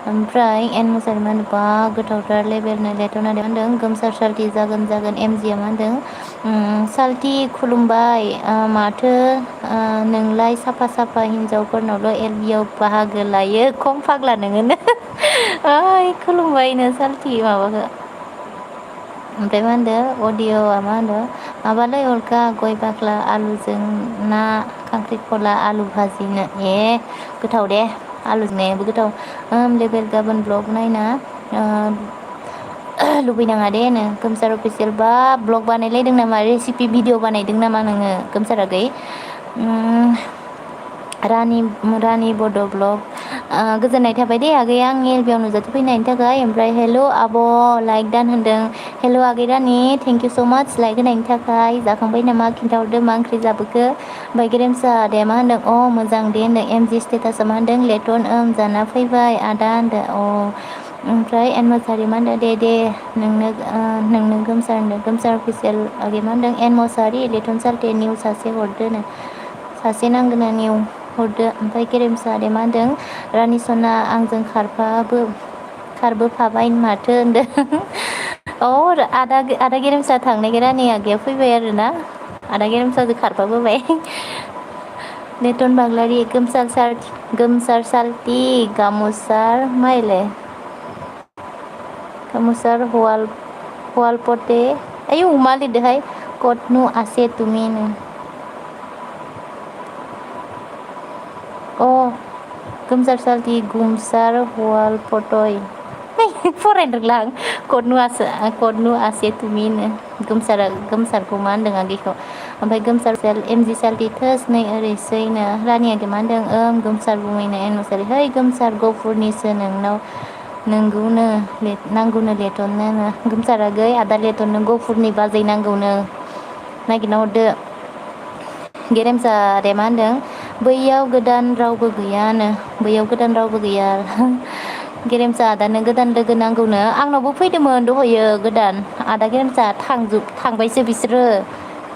Speaker 1: ओमफ्राय एन मुसारि मा होनदों बा गोथावथार लेबेलनो लेथ'ना मा होनदों गोमसार साल्थि जागोन एमजिया मा होनदों साल्थि खुलुमबाय माथो नोंलाय साफा साफा हिन्जावफोरनावल' एलबियाव बाहागो लायो खम फाग्ला नोङोनो ओइ खुलुमबायनो साल्थि माबाखौ ओमफ्राय मा होनदों अडिअ'आ मा होनदों माबालै अलका गय बाख्ला आलुजों ना खांख्रिखला आलु भाजिनो ए गोथाव दे आलुजों नायाबो गोथाव लेबेल गाबोन ब्लग नायना लुबैनाङा दे नो गोमसार अफिसियेल बा ब्लग बानायलायदों नामा रेसिपि भिडिअ बानायदों नामा नोङो गोमसार आगै रानि बड' ब्लग गोजोननाय थाबाय दे आगै आंनि एलबियाव नुजाथि फैनायनि थाखाय ओमफ्राय हेल' आब' लाइक दान होनदों हेल' आगै रानि थेंक इउ स' माच लाइक होनायनि थाखाय जाखांबाय नामा खिन्थाहरदो मा ओंख्रि जाबोखो ओमफ्राय गेरेमसा आदाया मा होनदों अ मोजां दे होनदों एमजि स्टेटासआ मा होनदों लेटन जाना फैबाय आदा होनदों अ ओमफ्राय एन मोसाहारि मा होनदों दे नोंनो गोमसार होनदों गोमसार अफिसियेल आगै मा होनदों एन मोसाहारि लेटन साल्टे निउ सासे हरदोनो सासे नांगोनो निउ हरदो ओमफ्राय गेरेमसा आदाया मा होनदों रानि सना आंजों खारबोफाबाय माथो होनदों अ आदा गेरेमसा थांनायखाय रानि आगैया फैबाय आरोना आदा गेरेमसाजों खारफाबोबाय नेटन बाग्लारि गोमसार साल्टि गामुसार माइलाय गामुसार हवालपटे आयौ मा लिरदोंहाय कटनु आसे तुमिनो अ गोमसार साल्टि गुमसार हवालपटय फरायनो रोंला आं कटनु आसे तुमिनो गोमसारखौ मा होनदों आगैखौ ओमफ्राय गोमसार एमजि साल्टि थोस नै ओरैसैनो रानि आगै मा होनदों गोमसार बुङैनो एन मोसारि है गोमसार गफुरनिसो नोंनाव नोंगौनो नांगौनो लेटननो गोमसार आगै आदा लेटननो गफुरनि बाजै नांगौनो नागिरना हरदो गेरेमसा आदाया मा होनदों बैयाव गोदान रावबो गैया गेरेमसा आदानो गोदान लोगो नांगौनो आंनावबो फैदोंमोन दहयो गोदान आदा गेरेमसा थांबायसो बिसोरो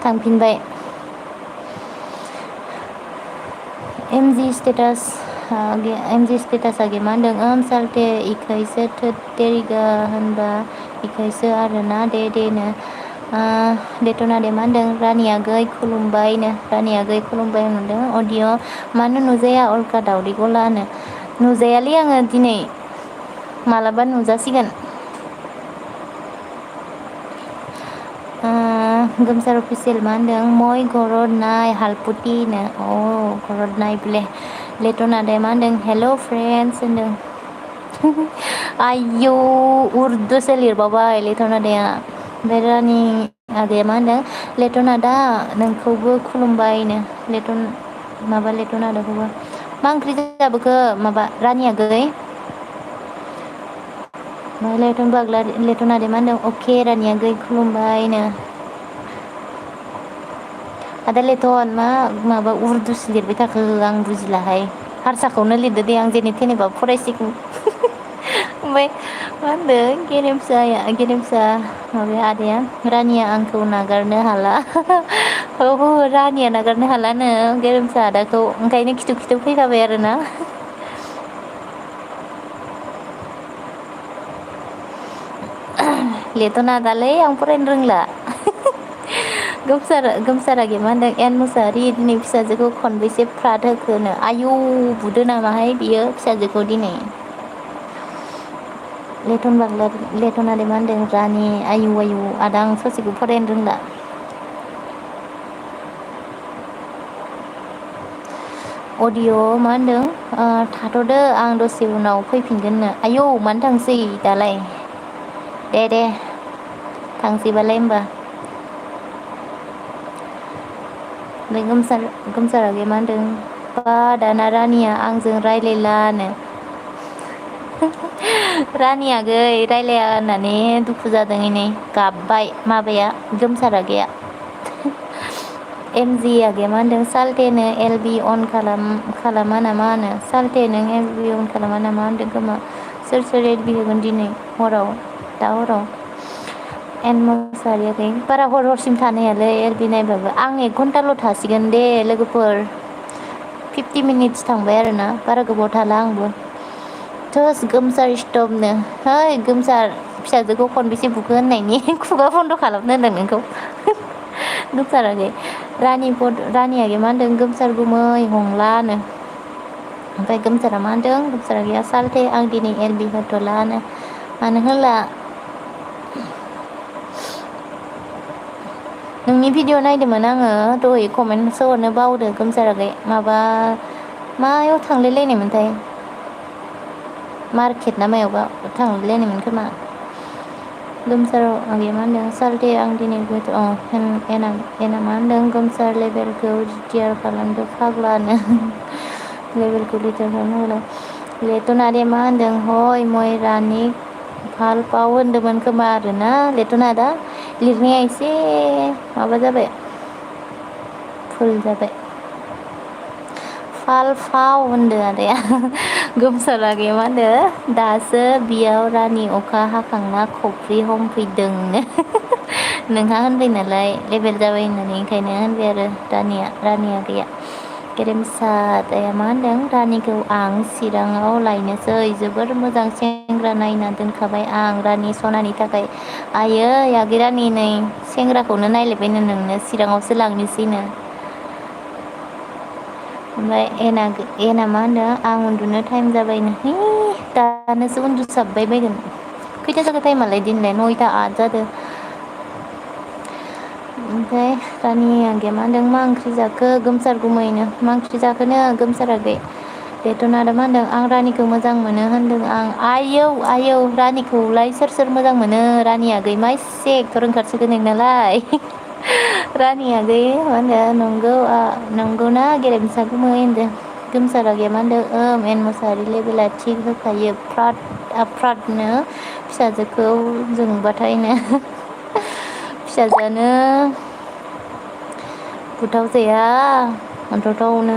Speaker 1: थांफिनबाय एमजि स्टेटास आगै मा होनदों साल्टे इखायसो थोद होनबा इखायसो आरोना देनो लेटन आदाया मा होनदों रानि आगै खुलुमबायनो रानि आगै खुलुमबाय होनदों अडिअ' मानो नुजाया अलका दावदै गलानो नुजायालै आङो दिनै मालाबा नुजासिगोन गोमसार अफिसियेल मा होनदों मय घरत नाय हालपुटिनो घरत नाय बोले लेटन आदाया मा होनदों हेल' फ्रेन्ड्स होनदों आयौ उर्दुसो लिरबावबाय लेटन आदाया ओमफ्राय रानि आदाया मा होनदों लेटन आदा नोंखौबो खुलुमबायनो लेटन आदाखौबो मा ओंख्रि जाबोखो माबा रानि आगै लेटन आदाया मा होनदों अके रानि आगै खुलुमबायनो आदा लेटन माबा उर्दुसो लिरबाय थाखो आं बुजिलाहाय हारसाखौनो लिरदो दे आं जेने थेनेबाबो फरायसिगोन ओमफ्राय मा होनदों गेरेमसा माबाया आदाया रानिया आंखौ नागारनो हाला रानिया नागारनो हालानो गेरेमसा आदाखौ ओंखायनो खिथु फैखाबाय आरोना लेटना दालै आं फरायनो रोंला गोमसार आगैया मा होनदों एन मुसाहारि दिनै फिसाजोखौ खनबेसे फ्राद होखोनो आयौ बुदो नामाहाय बियो फिसाजोखौ दिनै लेटन आदाया मा होनदों रानि आयु आदा आं ससेखौ फरायनो रोंला अडिअ' मा होनदों थाथ'दो आं दसे उनाव फैफिनगोननो आयौ मानो थांसै दालाय दे थांसैबालाय होमबा ओमफ्राय गोमसार आगैया मा होनदों बा दाना रानिया आंजों रायलायलानो रानि आगै रायलाया होननानै दुखु जादों इनै गाबबाय माबाया गोमसार आगैया एमजि आगैया मा होनदों साल्टेनो एलबि अन खालामा नामा होनो साल्टे नों एलबि अन खालामा नामा होनदों खोमा सोर एलबि होगोन दिनै दा हराव एन मोसाहारि आगै बारा हरसिम थानो हायालै एलबि नायबाबो आं 1 घन्टाल' थासिगोन दे लोगोफोर 50 मिनिट्स थांबाय आरोना बारा गोबाव थाला आंबो थोस गोमसार स्टपनो है गोमसार फिसाजोखौ खनबेसे बुखो होननायनि खुगा बन्द' खालामनो होनदों नोंखौ गोमसाराखै रानियागे मा होनदों गोमसार गुमै हंलानो ओमफ्राय गोमसारा मा होनदों गोमसारा गैया सालथे आं दिनै एलबि होथ'लानो मानो होला नोंनि भिडिअ नायदोंमोन आङो दहाय कमेन्टसो हरनो बावदो गोमसाराखै माबा मायाव थांलायलायनायमोनथाय मार्केट ना मायावबा थांलायलायनायमोन खोमा गोमसाराव आगैया मा होनदों सालथे आं दिनै एना मा होनदों गोमसार लेभेलखौ रिटियार खालामदो फाग्लानो लेभेलखौ रिटियार खालामनो लेटनादे मा होनदों हय मयरानि फाल पाव होनदोंमोन खोमा आरोना लेटना दा लिरनाया एसे माबा जाबाय फुल जाबाय फाल फाव होनदों आदाया गोमसारागे मा होनदो दासो बियाव रानि अखा हाखांना खफ्रि हमफैदोंनो नोंहा होनबाय नालाय लेभेल जाबाय होननानै ओंखायनो होनबाय आरो रानिया गैया गेरेमसा आदाया मा होनदों रानिखौ आं चिराङाव लायनोसै जोबोर मोजां सेंग्रा नायना दोनखाबाय आं रानि सनानि थाखाय आयै आगै रानि नै सेंग्राखौनो नायलायबायनो नोंनो चिराङावसो लांनोसैनो ओमफ्राय एना मा होनदों आं उन्दुनो टाइम जाबायनो है दानोसो उन्दुसाबबाय बायगोन खैथा जाखो टाइमालाय दिनलाय 9ता 8 जादों ओमफ्राय रानि आगैया मा होनदों मा ओंख्रि जाखो गोमसार गुमैनो मा ओंख्रि जाखोनो गोमसाराखै बेथ'नादा मा होनदों आं रानिखौ मोजां मोनो होनदों आं आयौ रानिखौलाय सोर सोर मोजां मोनो रानि आगै मा एसे एक्टर ओंखारसोदो नोंनालाय रानि आगै मा होनदों नंगौना गेरेमसा गुमै होनदों गोमसार आगैया मा होनदों एन मोसाहारि लेभेला थिग होखायो फ्रादनो फिसाजोखौ जोंबाथायनो फिसाजोआनो बुथाव जाया अन्थावथावनो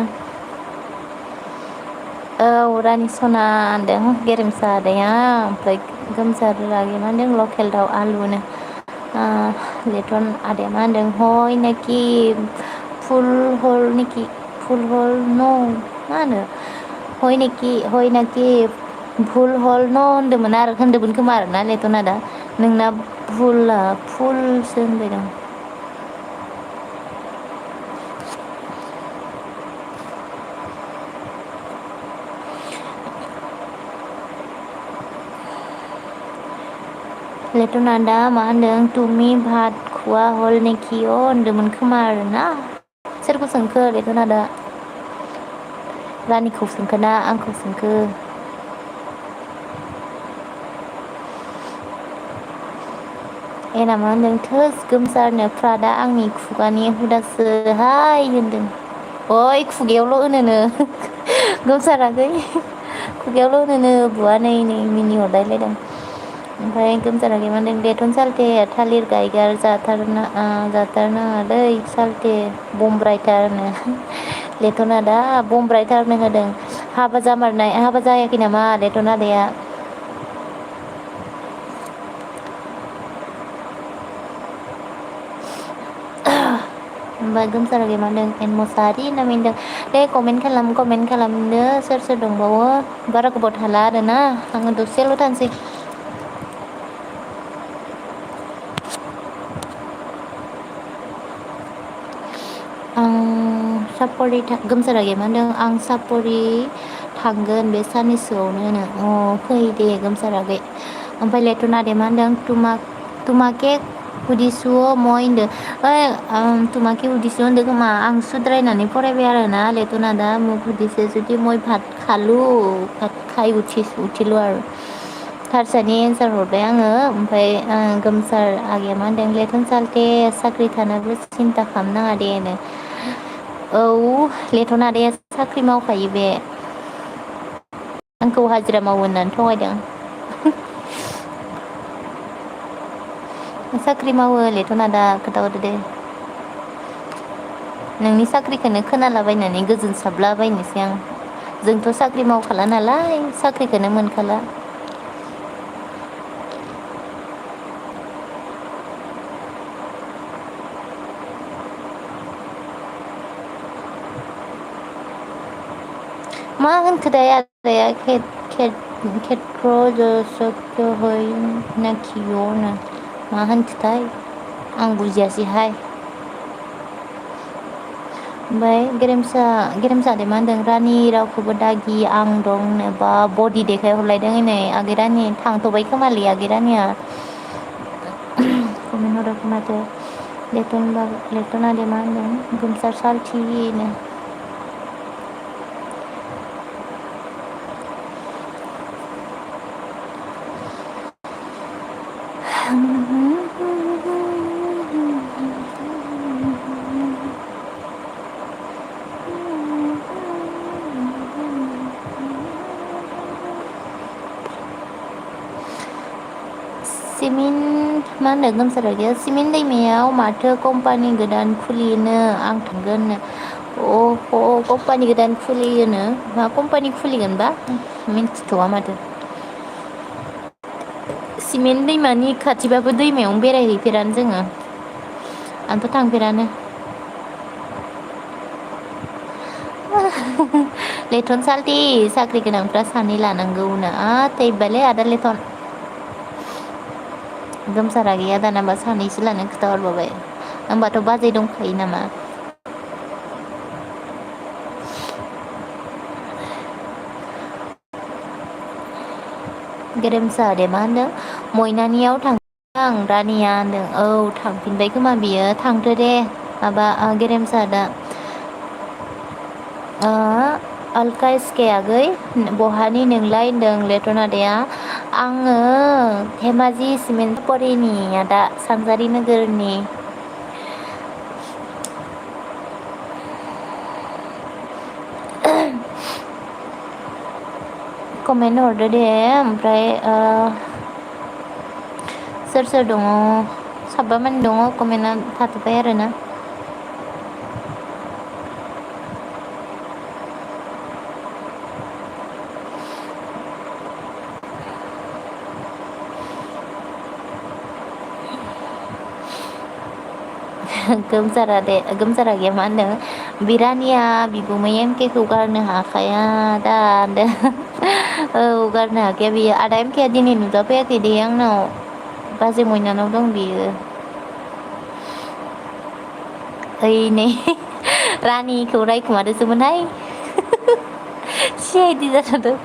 Speaker 1: औ रानि सना होनदों गेरेमसा आदाया ओमफ्राय गोमसार आगैया मा होनदों लकेल दाउ आलुनो लेटन आदाया मा होनदों हय नाखि फुल हल न' मा होनो हय नाखि भुल हल न' होनदोंमोन खोमा आरोना लेटन आदा नोंना फुलसो होनबायदां लेटना दा मा होनदों तुमि भात खुवा हल नेखिय' होनदोंमोन खोमा आरोना सोरखौ सोंखो लेटना दा रानिखौ सोंखोना आंखौ सोंखो एना मा होनदों थोस गोमसारनो फ्रादा आंनि खुगानि हुदासोहाय होनदों ओइ खुगायावल' होनोनो गोमसाराखै खुगायावल' होनोनो बुवा नै मिनिहरलायलायदों ओमफ्राय गोमसाराखै मा होनदों बेथन सालथे थालिर गायगार जाथारनाङालै सालथे बमब्रायथारनो लेटना दा बमब्रायथारनो होदों हाबा जायाखै नामा लेटन आदाया ओमफ्राय गोमसाराखै मा होनदों एन मोसाहारि होनना मिनदों दे कमेन्ट खालामदो सोर सोर दंबावो बारा गोबाव थाला आरोना आङो दसेल' थानोसै आं गोमसाराखै मा होनदों आं सापरि थांगोन बे साननैसोआवनो फै दे गोमसाराखै ओमफ्राय लेटना आदाया मा होनदों तुमाके हुदिसुअ मय होनदों तुमाके हुदिसु होनदों खोमा आं सुद्रायनानै फरायबाय आरोना लेटना दा मुग हुदिसे जुदि मय भात खाय उथिलु आरो हारसानि एन्सार हरबाय आङो ओमफ्राय गोमसार आगैया मा होनदों लेटन सालथे साख्रि थानोबो सिन्था खालामनाङा दे नो औ लेटन आदाया साख्रि मावखायो बे आंखौ हाजिरा मावो होननानै थगायदों साख्रि मावो लेटना दा खोन्थाहरदो दे नोंनि साख्रिखौनो खोनालाबायनानै गोजोनसाबलाबायनोसै आं जोंथ' साख्रि मावखाला नालाय साख्रिखौनो मोनखाला मा होनखो दाय आदाया खेत्र जसोखहै नाखिय'नो मा होनखोथाय आं बुजियासैहाय। ओमफ्राय गेरेमसादे मा होनदों रानि रावखौबो दागि आं दं बा बडि देखायहरलायदों नै आगै रानि थांथ'बाय खोमालै आगै रानिया कमेन्ट हराखै माथो लेटनादे मा होनदों गोमसार सालथिनो सिमेन्ट मा होनो गोमसारा गैया सिमेन्ट दैमायाव माथो कम्पानि गोदान खुलियोनो आं थांगोननो अ कम्पानि गोदान खुलियोनो मा कम्पानि खुलिगोनबा मिन्थिथ'वा माथो सिमेन्ट दैमानि खाथिबाबो दैमायावनो बेरायहैफेरानो जोङो आंथ' थांफेरानो लेथन साल्थि साख्रि गोनांफ्रा सानै लानांगौनो थैबायलै आदा लेथन गोमसारा गैया दानाबा सानैसो लानो खोथा हरबावबाय होमबाथ' बाजै दंखायो नामा गेरेमसा दे मा होनदों मयनानियाव थां आं रानिया होनदों औ थांफिनबाय खोमा बियो थांदो दे माबा गेरेमसा दा अलका एसके आगै बहानि नोंलाय होनदों लेटन आदाया आङो धेमाजि सिमेन्टफरिनि आदा सानजारि नोगोरनि कमेन्ट हरदो दे ओमफ्राय सोर सोर दङ साबा मानि दङ कमेन्टआ थाथ'बाय आरोना गोमसारा गैया मा होनदों बिरानिया बिगुमै एमकेखौ गारनो हाखाया दा होनदों औ गारनो हाखाया बियो आदा एमकेया दिनै नुजाफैयाखै दे आंनाव बाजै मयनानाव दं बियो ओइ नै रानिखौ रायखुमादोंसोमोनहाय सि आइ डि जाथारदों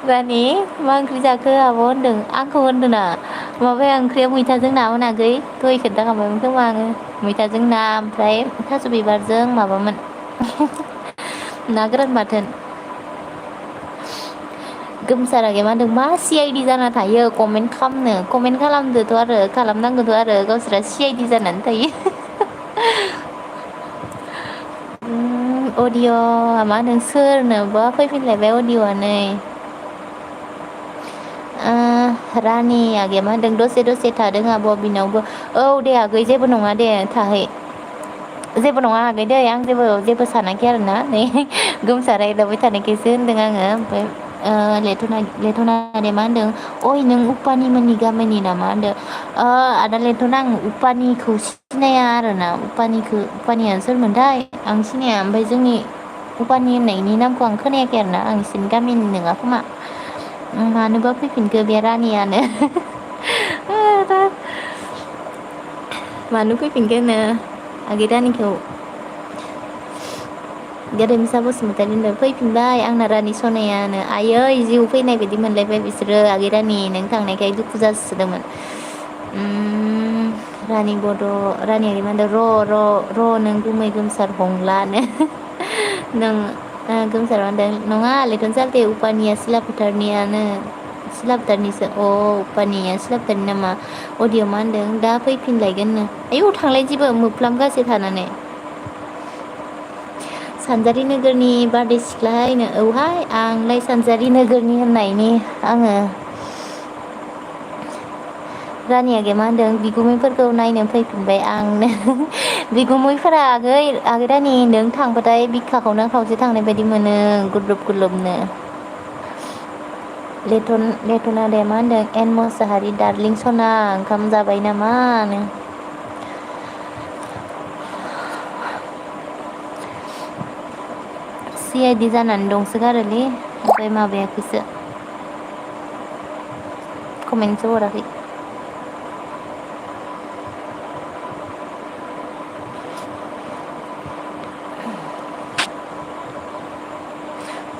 Speaker 1: रानि मा ओंख्रि जाखो आब' होनदों आंखौ होनदोंना माबाया ओंख्रिया मैथाजों नामोन आगै दहाय खोन्थाखांबायमोन खोमा आङो मैथाजों ना ओमफ्राय थास' बिबारजों माबामोन ना गोरान बाथोन गोमसारा मा होनदों मा सि आइ डि जाना थायो कमेन्ट खालामदोथ' आरो खालामनांगौथ' आरो गावसोरा सि आइ डि जानानै थायो अडिअ' मा होनो सोरनोबा फैफिनलायबाय अडिअ'आ नै रानि आगैया मा होनदों दसे दसे थादों आब' बिनावबो औ दे आगै जेबो नङा दे थाहै जेबो नङा आगै दै आं जेबो सानाखै आरोना नै गोमसारा एदावबाय थानायखायसो होनदों आङो ओमफ्राय लेथना दे मा होनदों अइ नों उपानिमोननि गामिनि नामा होनदों आदा लेथन आं उपानिखौ सिनाया आरोना उपानिया सोरमोनथाय आं सिनाया ओमफ्राय जोंनि उपानि होननायनि नामखौ आं खोनायाखै आरोना आं बिसोरनि गामिनि नङा खोमा मानोबा फैफिनखो बे रानियानो मानो फैफिनखोनो आगै रानिखौ गेरेमसा बसुमतारी होनदों फैफिनबाय आंना रानि सनायानो आयै जिउ फैनाय बायदि मोनलायबाय बिसोरो आगै रानि नों थांनायखाय दुखु जासिदोंमोन रानि बड' रानिया मा होनदों र' नों गुमै गोमसार हंलानो नों गोमसार मा होनदों नङा लेथन साल्थे उपानिया सिला फोथारनियानो सिला फोथारनिसो उपानिया सिला फोथारनि नामा अडिअ मा होनदों दा फैफिनलायगोननो आयौ थांलाय जेबो मोफ्लामगासे थानानै सानजारि नोगोरनि बारदै सिख्लाहायनो औहाय आंलाय सानजारि नोगोरनि होननायनि आङो रानि आगैया मा होनदों बिगुमैफोरखौ नायनो फैफिनबाय आंनो बिगुमैफोरा आगै रानि नों थांबाथाय बिखाखौनो खावसे थांनाय बायदि मोनो गुरलुब लेथना दे मा होनदों एन मोसाहारि दार्लिं सना ओंखाम जाबाय नामानो सि आइ डि जानानै दंसोगारोलै ओमफ्राय माबायाखैसो कमेन्टसो हराखै।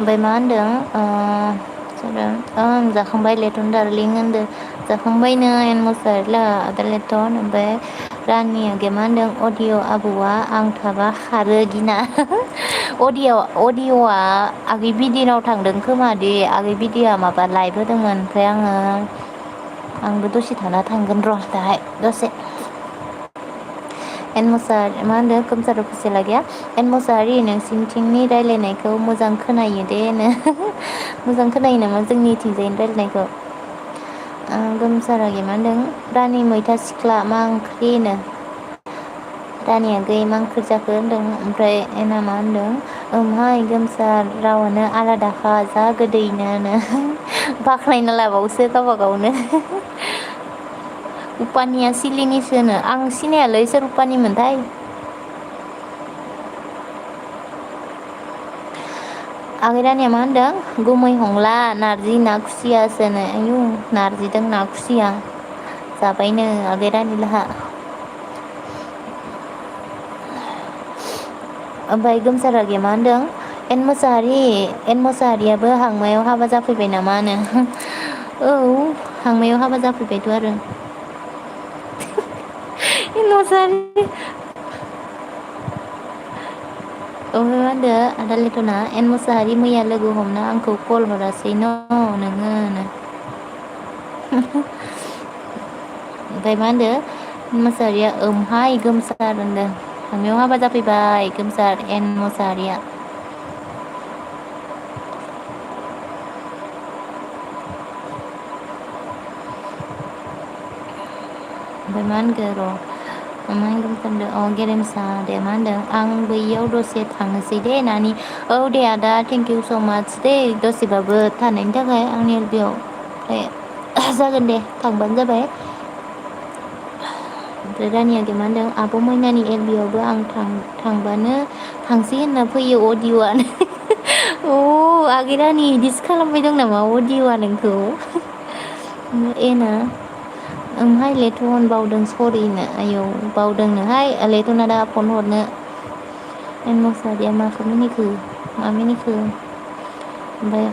Speaker 1: ओमफ्राय मा होनदों ओं जाखांबाय लेटन दार्लिं होनदो जाखांबायनो एन मोसारला आदा लेटन ओमफ्राय रानिया गे मा होनदों अडिअ आबौआ आं थाबा खारो गिना अडिअ'आ आगै बिदिनाव थांदों खोमा दे आगै बिदिया माबा लाइभ होदोंमोन ओमफ्राय आंबो दसे थाना थांगोन र' दाहाय दसे एन मोसाहारि मा होनदों खोमसार फुसेला गैया एन मोसाहारि नोंसिनिथिंनि रायलायनायखौ मोजां खोनायो दे मोजां खोनायो नामा जोंनिथिंजायनि रायलायनायखौ गोमसारागे मा होनदों रानि मैथा सिख्ला मा ओंख्रि होनो रानिया गै मा ओंख्रि जाखो होनदों ओमफ्राय एना मा होनदों ओमहाय गोमसार रावानो आलादाखा जा गोदैनो बाख्नायना लाबावसो गावबा गावनो उपानिया सिलिनिसोनो आं सिनायालै सोर उपानिमोनथाय आगै रानिया मा होनदों गुमै हंला नारजि ना खुसियासोनो आयु नारजिदों ना खुसिया जाबायनो आगै रानि लाहा ओमफ्राय गोमसार आगैया मा होनदों एन मोसाहारियाबो हांमायाव हाबा जाफैबाय नामानो औ हांमायाव हाबा जाफैबायथ' आरो एन मोसाहारि मा होनदो आदा लेटना एन मोसाहारि मैया लोगो हमना आंखौ कल हरासै न' नोङो ओमफ्राय मा होनदो मोसाहारिया ओमहाय गोमसार होनदों हांमायाव हाबा जाफैबाय गोमसार एन मोसाहारिया ओमफ्राय मा होनखो र' मा होनगोन सानदों गेरेमसा दे मा होनदों आं बैयाव दसे थांनोसै दे नानि औ दे आदा थेंकिउ स' माच दे दसेबाबो थानायनि थाखाय आंनि बेयाव ओमफ्राय जागोन दे थांबानो जाबाय ओमफ्राय रानियागे मा होनदों आब' मैनानि एलबि आवबो आं थांबानो थांसै होनना फैयो अडिअ'आनो आगै रानि इदिसो खालामबाय दं नामा अडिअ'आ नोंखौ एना ओमहाय लेटन बावदों सरिनो आयौ बावदोंनोहाय लेटना दा फन हरनो एन मोसाहारिया माखौ मिनिखो मा मिनिखो ओमफ्राय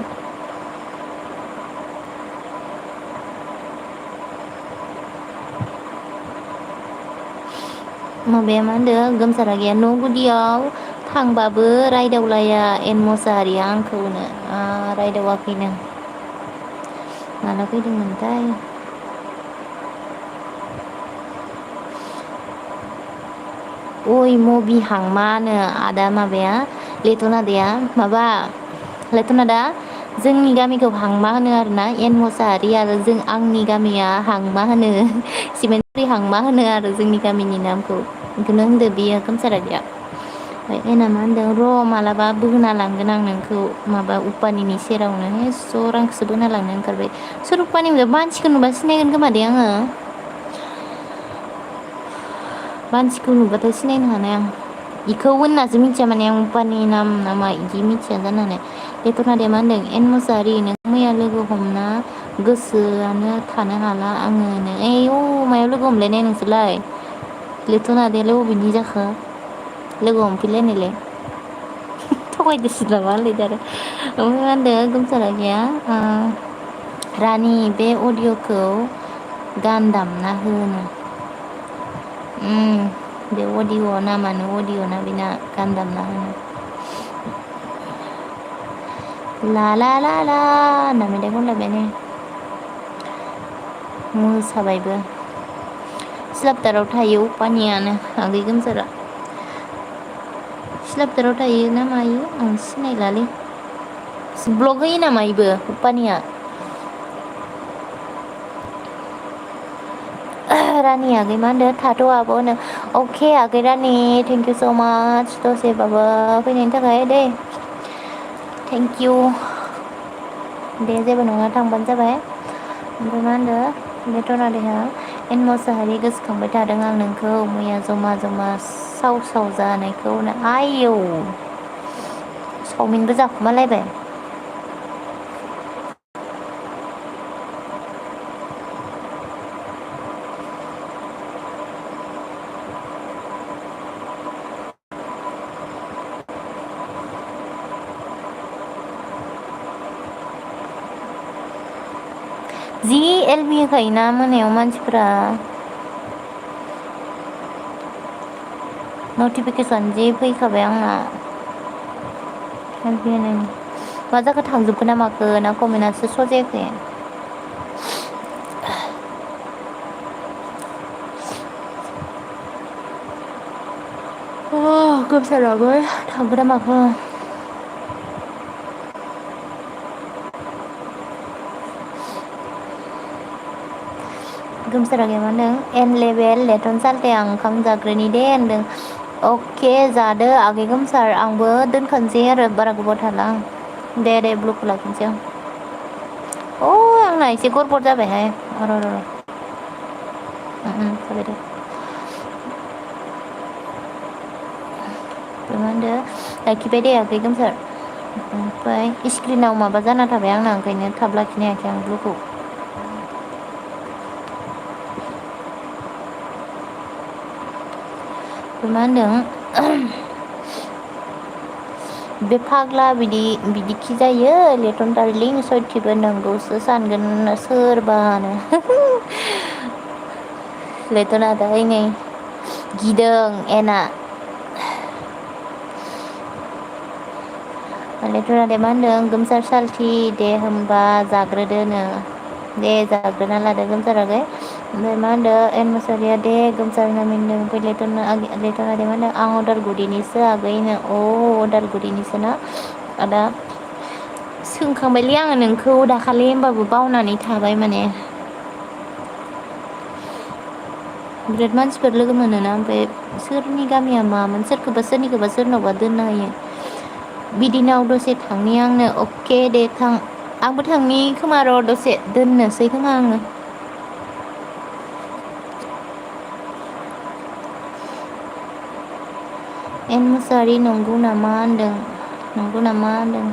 Speaker 1: माबाया मा होनदों गोमसार आगैया न' गुदियाव थांबाबो रायदावलाया एन मोसाहारिया आंखौनो रायदावाखैनो माला फैदोंमोनथाय ओइ मबि हांमानो आदा माबाया लेटन आदाया माबा लेटन आदा जोंनि गामिखौ हांमा होनो आरोना एन मोसाहारि आरो आंनि गामिया हांमा होनो सिमेन्सारि हांमा होनो आरो जोंनि गामिनि नामखौ बेखौनो होनदो बियो गोमसार आगैया ओमफ्राय एना मा होनदों र' मालाबा बोहोना लांगोन आं नोंखौ माबा उपानिनि सेरावनो स' रांखौसो बोना लांनो ओंखारबाय सोर उपानि मानसिखौ नुबा सिनायगोन खोमा दे आङो मानसिखौ नुबाथाय सिनायनो हानाय आं इखौ होननासो मिथिया माने आं उपानि नाम नामा इदि मिथिया जानो हानाय लेटना आदाया मा होनदों एन मोसाहारि नों मैया लोगो हमना गोसोआनो थानो हाला आङोनो आयौ मायाव लोगो हमलायनाय नोंसोरलाय लेटना आदायालाय अबेनि जाखो लोगो हमफैलायनायलाय थगायदोसो नामा होनलायदो आरो ओमफ्राय मा होनदों गोमसार आगैया रानि बे अडिअ'खौ गान दामना होनो बे अडिअ' नामानो अडिअ' ना बेना गान दामना होनो ला ला ला ला होनना मेथाइ खनलायबाय मोसाबायबो सिलापताराव थायो उपानियानो आगै गोमसारा सिलापताराव थायो ना मायो आं सिनायलालै ब्लग होयो नामा इबो उपानिया रानि आगै मा होनदों थाथ' आब'नो अके आगै रानि थेंकिउ स' माच दसेबाबो फैनायनि थाखाय दे थेंकिउ दे जेबो नङा थांबानो जाबाय ओमफ्राय मा होनदों लेटना आदाया एन मोसाहारि गोसोखांबाय थादों आं नोंखौ मैया जमा जमा साव जानायखौ आयौ चावमिनबो जाखुमालायबाय जि एलबि होखायोना मोनायाव मानसिफ्रा नटिफिकेसन जि फैखाबाय आंना एलबि होनायनि मा जाखो थांजोबखो ना माखो ना कमेन्टआसो स' जायाखै गोमसाराबो थांखोना माखो गोमसारा गैया मा होनदों एन लेभेल लेटन साल्थाया ओंखाम जाग्रोनि दे होनदों अके जादो आगै गोमसार आंबो दोनखानोसै आरो बारा गोबाव थाला आं दे ब्लुखौ लाखिनोसै आं आंना एसे गरबर जाबायहाय र' जाबाय दे मा होनदो लाखिबाय दे आगै गोमसार ओमफ्राय स्क्रिनाव माबा जाना थाबाय आंना ओंखायनो थाब लाखिनो हायाखै आं ब्लुखौ मा होनदों बे फाग्ला बिदिखि जायो लेटन दार्लिं सयथिबो नोंगौसो सानगोन सोरबानो लेटना दाहाय नै गिदों एना लेटना दे मा होनदों गोमसार सालथि दे होमबा जाग्रोदोनो दे जाग्रोना लादो गोमसार आगै ओमफ्राय मा होनदो एन मुसारिया दे गोमसार होनना मिनदों ओमफ्राय लेटना दे मा होनदों आं अदालगुरिनिसो आगैनो अदालगुरिनिसो ना आदा सोंखांबायलै आङो नोंखौ दाखालि होमबाबो बावनानै थाबाय माने बिराद मानसिफोर लोगो मोनोना ओमफ्राय सोरनि गामिया मामोन सोरनिखौबा सोरनावबा दोनना होयो बिदिनाव दसे थांनि आंनो अके दे थां आंबो थांनि खोमा र' दसे दोननोसै खोमा आङो एन मुसाहारि नंगौ नामा होनदों नंगौ नामा होनदों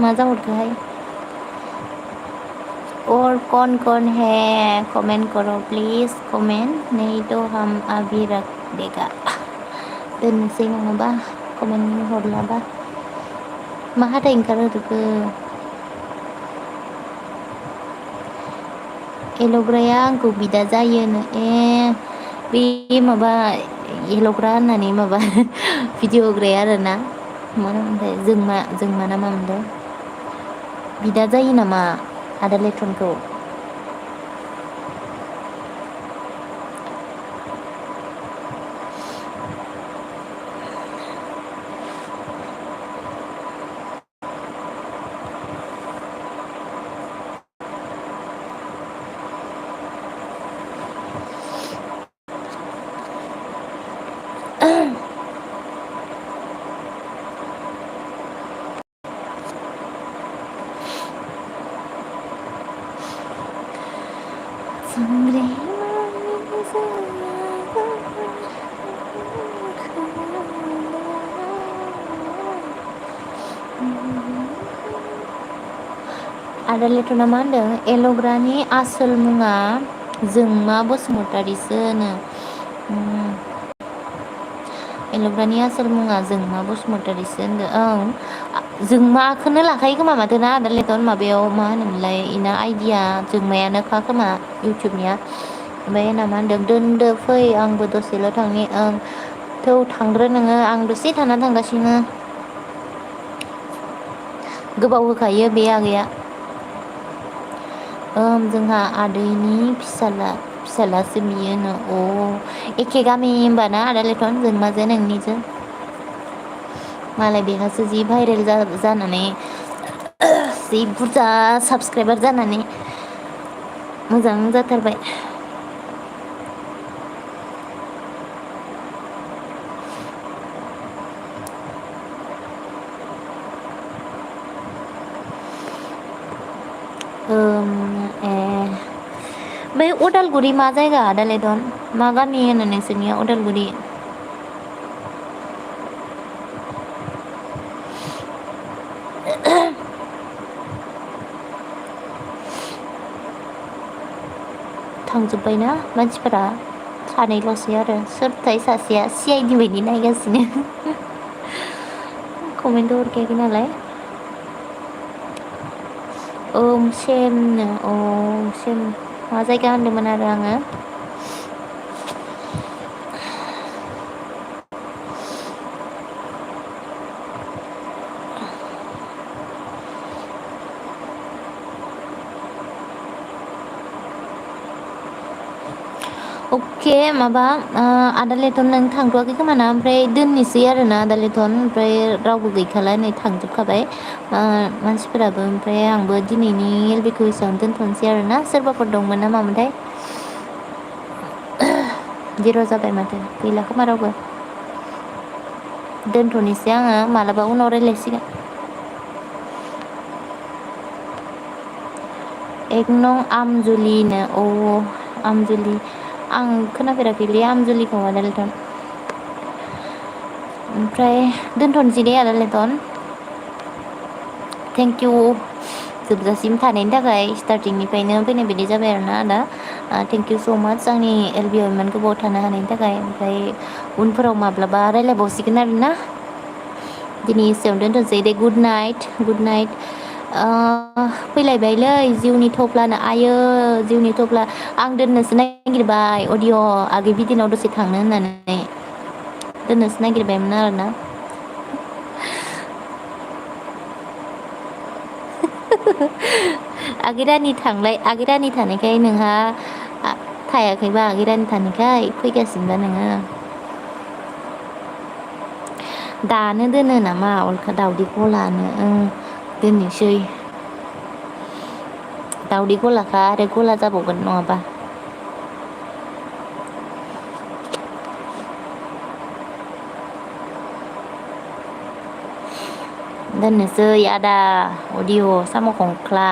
Speaker 1: मा जाहरखोहाय और कौन है कमेंट करो प्लीज कमेंट नहीं तो हम अभी रख देगा दोननोसै नङाबा कमेन्ट हरलाबा मा हाथाय ओंखारहोजोबखो एल'ग्राया आंखौ बिदा जायोनो बे माबा एल'ग्रा होननानै माबा भिडिअ होग्राया आरोना मा होनोमोनथाय जोंमा ना मामोनलाय बिदा जायो नामा आदा लेटनखौ आदा लेटना मा होनदों एल'ग्रानि आसोल मुङा जोंमा बसुमतारिसोनो एल'ग्रानि आसोल मुङा जोंमा बसुमतारिसो होनदों जोंमाखौनो लाखायो खोमा माथो ना आदा लेटन माबायाव मा होनोमोनलाय इना आइदिया जोंमायानोखा खोमा इउटुबनिया ओमफ्राय ना मा होनदों दोनदो फै आंबो दसेल' थांनि थौ थांग्रो नोङो आं दसे थाना थांगासिनो गोबाव होखायो बे आगैया जोंहा आदैनि फिसालासो बियोनो एखे गामि होमबाना आदा लेटन जोंमाजों नोंनिजों मालाय बेहासो जि भाइरेल जानानै जि बुरजा साबसक्राइबार जानानै मोजां जाथारबाय बै अदालगुरि मा जायगा आदा लेटन मा गामि होनो नोंसोरनिया अदालगुरि थांजोब्बायना मानसिफोरा सानैल'सै आरो सोरथाय सासेया CID बायदि नायगासिनो कमेन्ट हरखायाखै नालाय सेमनो सेम मा जायगा होनदोंमोन आरो आङो अके माबा आदालेथन नों थांथ'वाखै खोमा ना ओमफ्राय दोननोसै आरो ना आदालेथन ओमफ्राय रावबो गैखाला नै थांजोबखाबाय मानसिफोराबो ओमफ्राय आंबो दिनैनि एलबिखौ एसेयावनो दोनथ'नोसै आरो ना सोरबाफोर दंमोन ना मामोनथाय जिर' जाबाय माथो गैला खोमा रावबो दोनथ'नोसै आङो मालाबा उनाव रायज्लायसिगोन एक नं आमजुलिनो आमजुलि आं खोनाफेराखैलै आमजुलिखौ आदालेथन ओमफ्राय दोनथ'नोसै दे आदालेथन थेंक इउ जोबजासिम थानायनि थाखाय स्टार्टिंनिफ्रायनो फैनाय बायदि जाबाय आरोना आदा थेंक इउ स' माच आंनि एलबिआव इमान गोबाव थानो हानायनि थाखाय ओमफ्राय उनफोराव माब्लाबा रायज्लायबावसिगोन आरोना दिनै एसेयावनो दोनथ'नोसै दे गुड नाइट फैलायबायलै जिउनि थफ्लानो आयो जिउनि थफ्ला आं दोननोसो नागिरबाय अडिअ आगै बिदिनाव दसे थांनो होननानै दोननोसो नागिरबायमोन आरोना आगै रानि थानायखाय नोंहा थायाखैबा आगै रानि थानायखाय फैगासिनोबा नोङो दानो दोनो नामा अलखा दावदै गलानो दोननोसै दावदै गलाखा आरो गला जाबावगोन नङाबा दोननोसै आदा अडिअ साम' खंख्ला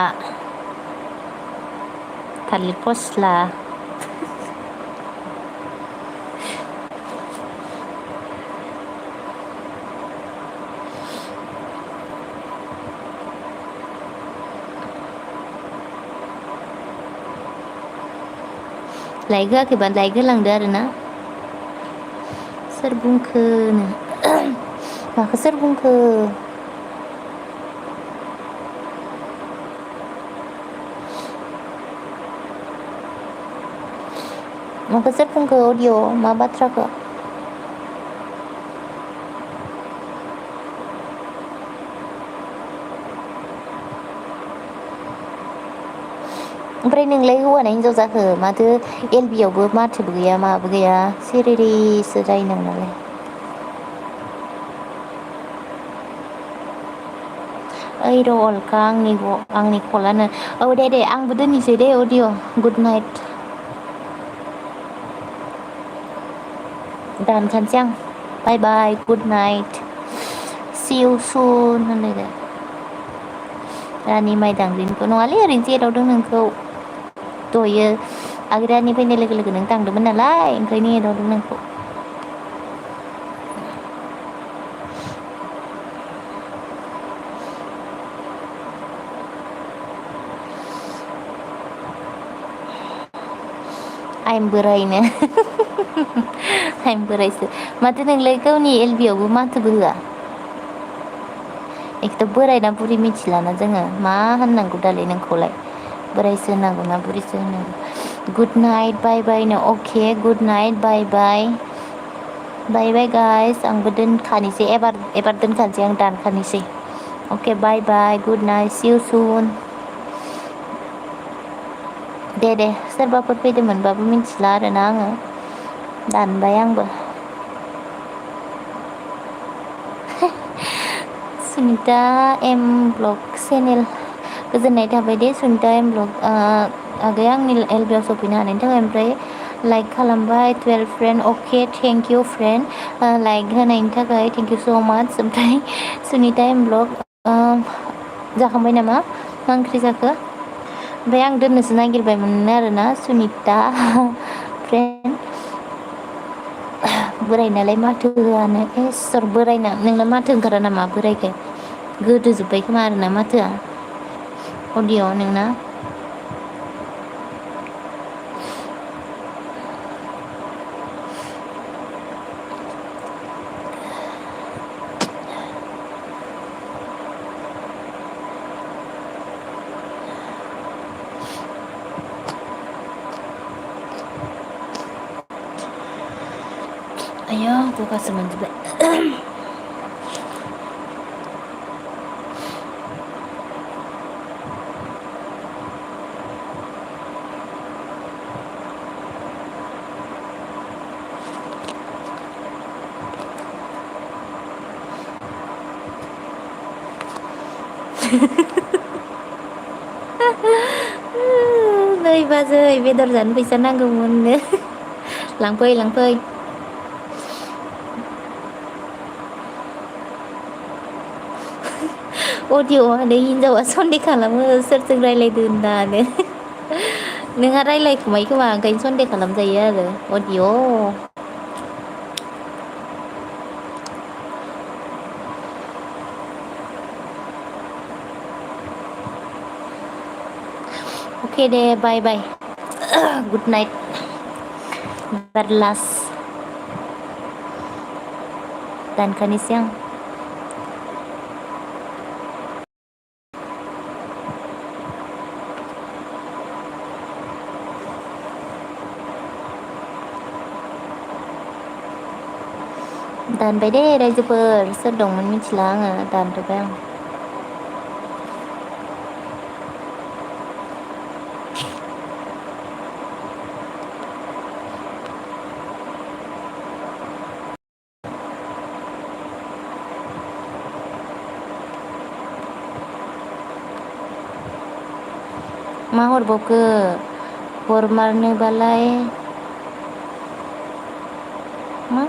Speaker 1: थालिर फस्ला लाइक होआखैबा लाइक होलांदो आरोना सोर बुंखोनो माखौ सोर बुंखो माखौ सोर बुंखो अडिअ मा बाथ्राखौ ओमफ्राय नोंलाय हौवा ना हिनजाव जाखो माथो एलबियावबो माथोबो गैया माबो गैया सिरिसो जायो नोंनालाय ओइ र' अलका आंनि कलानो दे आंबो दोननोसै दे अडिअ गुड नाइट दानखानोसै आं बाय बाय गुड नाइट सि इउ सुन होनलायदो रानि माइदांग्रिनिखौ नङालै ओरैनोसो एदावदों नोंखौ दहायो आगै रानि फैनाय लोगो लोगो नों थांदोंमोन नालाय ओंखायनो एदावदों नोंखौ आइम बोरायनो आइम बोरायसो माथो नोंलाय गावनि एलबियावबो माथोबो होआ एखदम बोराय ना बुरि मिथिलाना जोङो मा होननांगौ दालाय नोंखौलाय बोरायसो होनांगौ ना बुरिसो होनांगौ गुड नाइट बाय बायनो अके गुड नाइट बाय बाय बाय बाय गाइस आंबो दोनखानोसै एबार दोनखानोसै आं दानखानोसै अके बाय बाय गुड नाइट सि इउ सुन दे सोरबाफोर फैदोंमोनबाबो मिथिला आरोना आङो दानबाय आंबो सुनिता एम ब्लग चेनेल गोजोननाय थाबाय दे सुनिता एम ब्लग आगै आंनि एलबियाव सफैनो हानायनि थाखाय ओमफ्राय लाइक खालामबाय 12 friend okay thank you friend like होनायनि थाखाय थेंक इउ स' माच ओमफ्राय सुनिता एम ब्लग जाखांबाय नामा मा ओंख्रि जाखो ओमफ्राय आं दोननोसो नागिरबायमोन आरोना सुनिता फ्रेन्ड बोराय नालाय माथो होआनो इसोर बोरायना नोंना माथो ओंखारा नामा बोरायखाय गोदोजोब्बाय खोमा आरोना माथोआ अडिअ नोंना जगासो मोनजोब्बाय नै बाजै बेदर जानो फैसा नांगौमोननो लांफै लांफै अडिअ'आनो हिनजावा सन्देह खालामो सोरजों रायलायदो होननानै नोंहा रायलायखुमायो खोमा ओंखायनो सन्देह खालामजायो आरो अडिअ' अके दे बाय बाय गुड नाइट बारलास दानखानिसै आं दानबाय दे रायजोफोर सोर दंमोन मिथिला आङो दानथ'बाय आं मा हरबावखो हरमारनोबालाय मा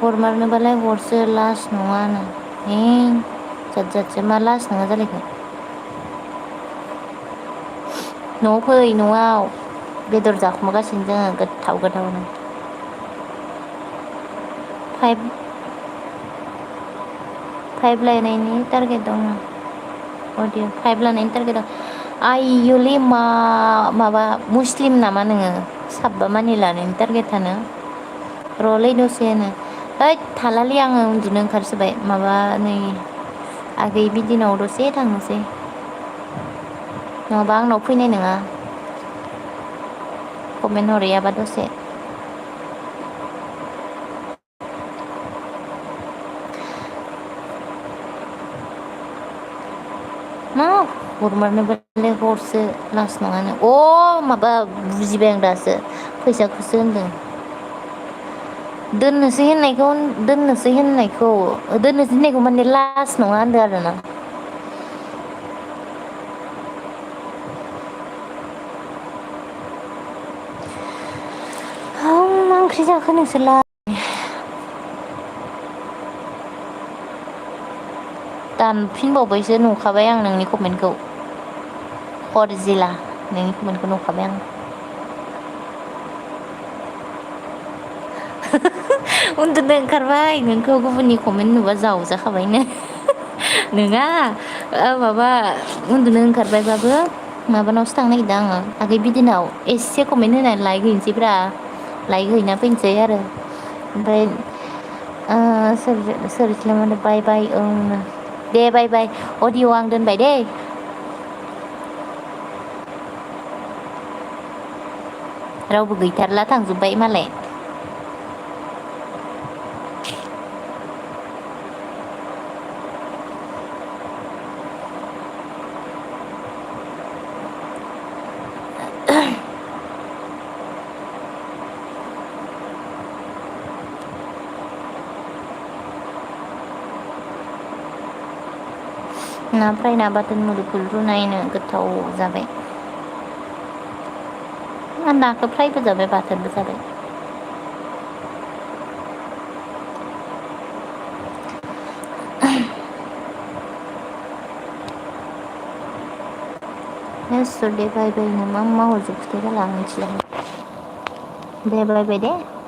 Speaker 1: हरमारनोबालाय हरसो लास नङानो जाद जादसो मा लास नङा जालायखो न'आव फै न'आव बेदर जाखुमागासिनो जोङो गोथाव गोथावनो फाइभ लायनायनि टारगेट दङ अडिअ 5 लानायनि टारगेट दं आइयुलै माबा मुस्लिम नामा नोङो साबबा मानि लानायनि टारगेटानो र'लै दसेनो हैद थालालै आङो उन्दुनो ओंखारसोबाय माबा नै आगै बिदिनाव दसे थांनोसै नङाबा आंनाव फैनाय नङा कमेन्ट हरैयाबा दसे मा हरमारनोबालाय हरसो लास नङानो माबा बुजिबाय आं दासो फैसाखौसो होनदों दोननोसै होननायखौ माने लास नङा होनदों आरोना मा ओंख्रि जाखो नोंसोरलाय दानफिनबावबायसो नुखाबाय आं नोंनि कमेन्टखौ हरजिला नोंनि कमेन्टखौ नुखाबाय आं उन्दुनो ओंखारबाय नोंखौ गुबुननि कमेन्ट नुबा जावजाखाबायनो नोङा माबा उन्दुनो ओंखारबायबाबो माबानावसो थांनो नागिरदों आङो आगै बिदिनाव एसे कमेन्ट होनानै लाइक हैनोसैब्रा लाइक हैना फैनोसै आरो ओमफ्राय सोर बाय बाय दे बाय बाय अडिअ आं दोनबाय दे रावबो गैथारला थांजोब्बाय मालाय ना फ्राय ना बाथोन मुदुफुल रुनायनो गोथाव जाबाय नाखौ फ्रायबो जाबाय बाथोनबो जाबाय दे बाय बाय मा हरजोबखोथाय बाला आं मिथिला दे बाय बाय दे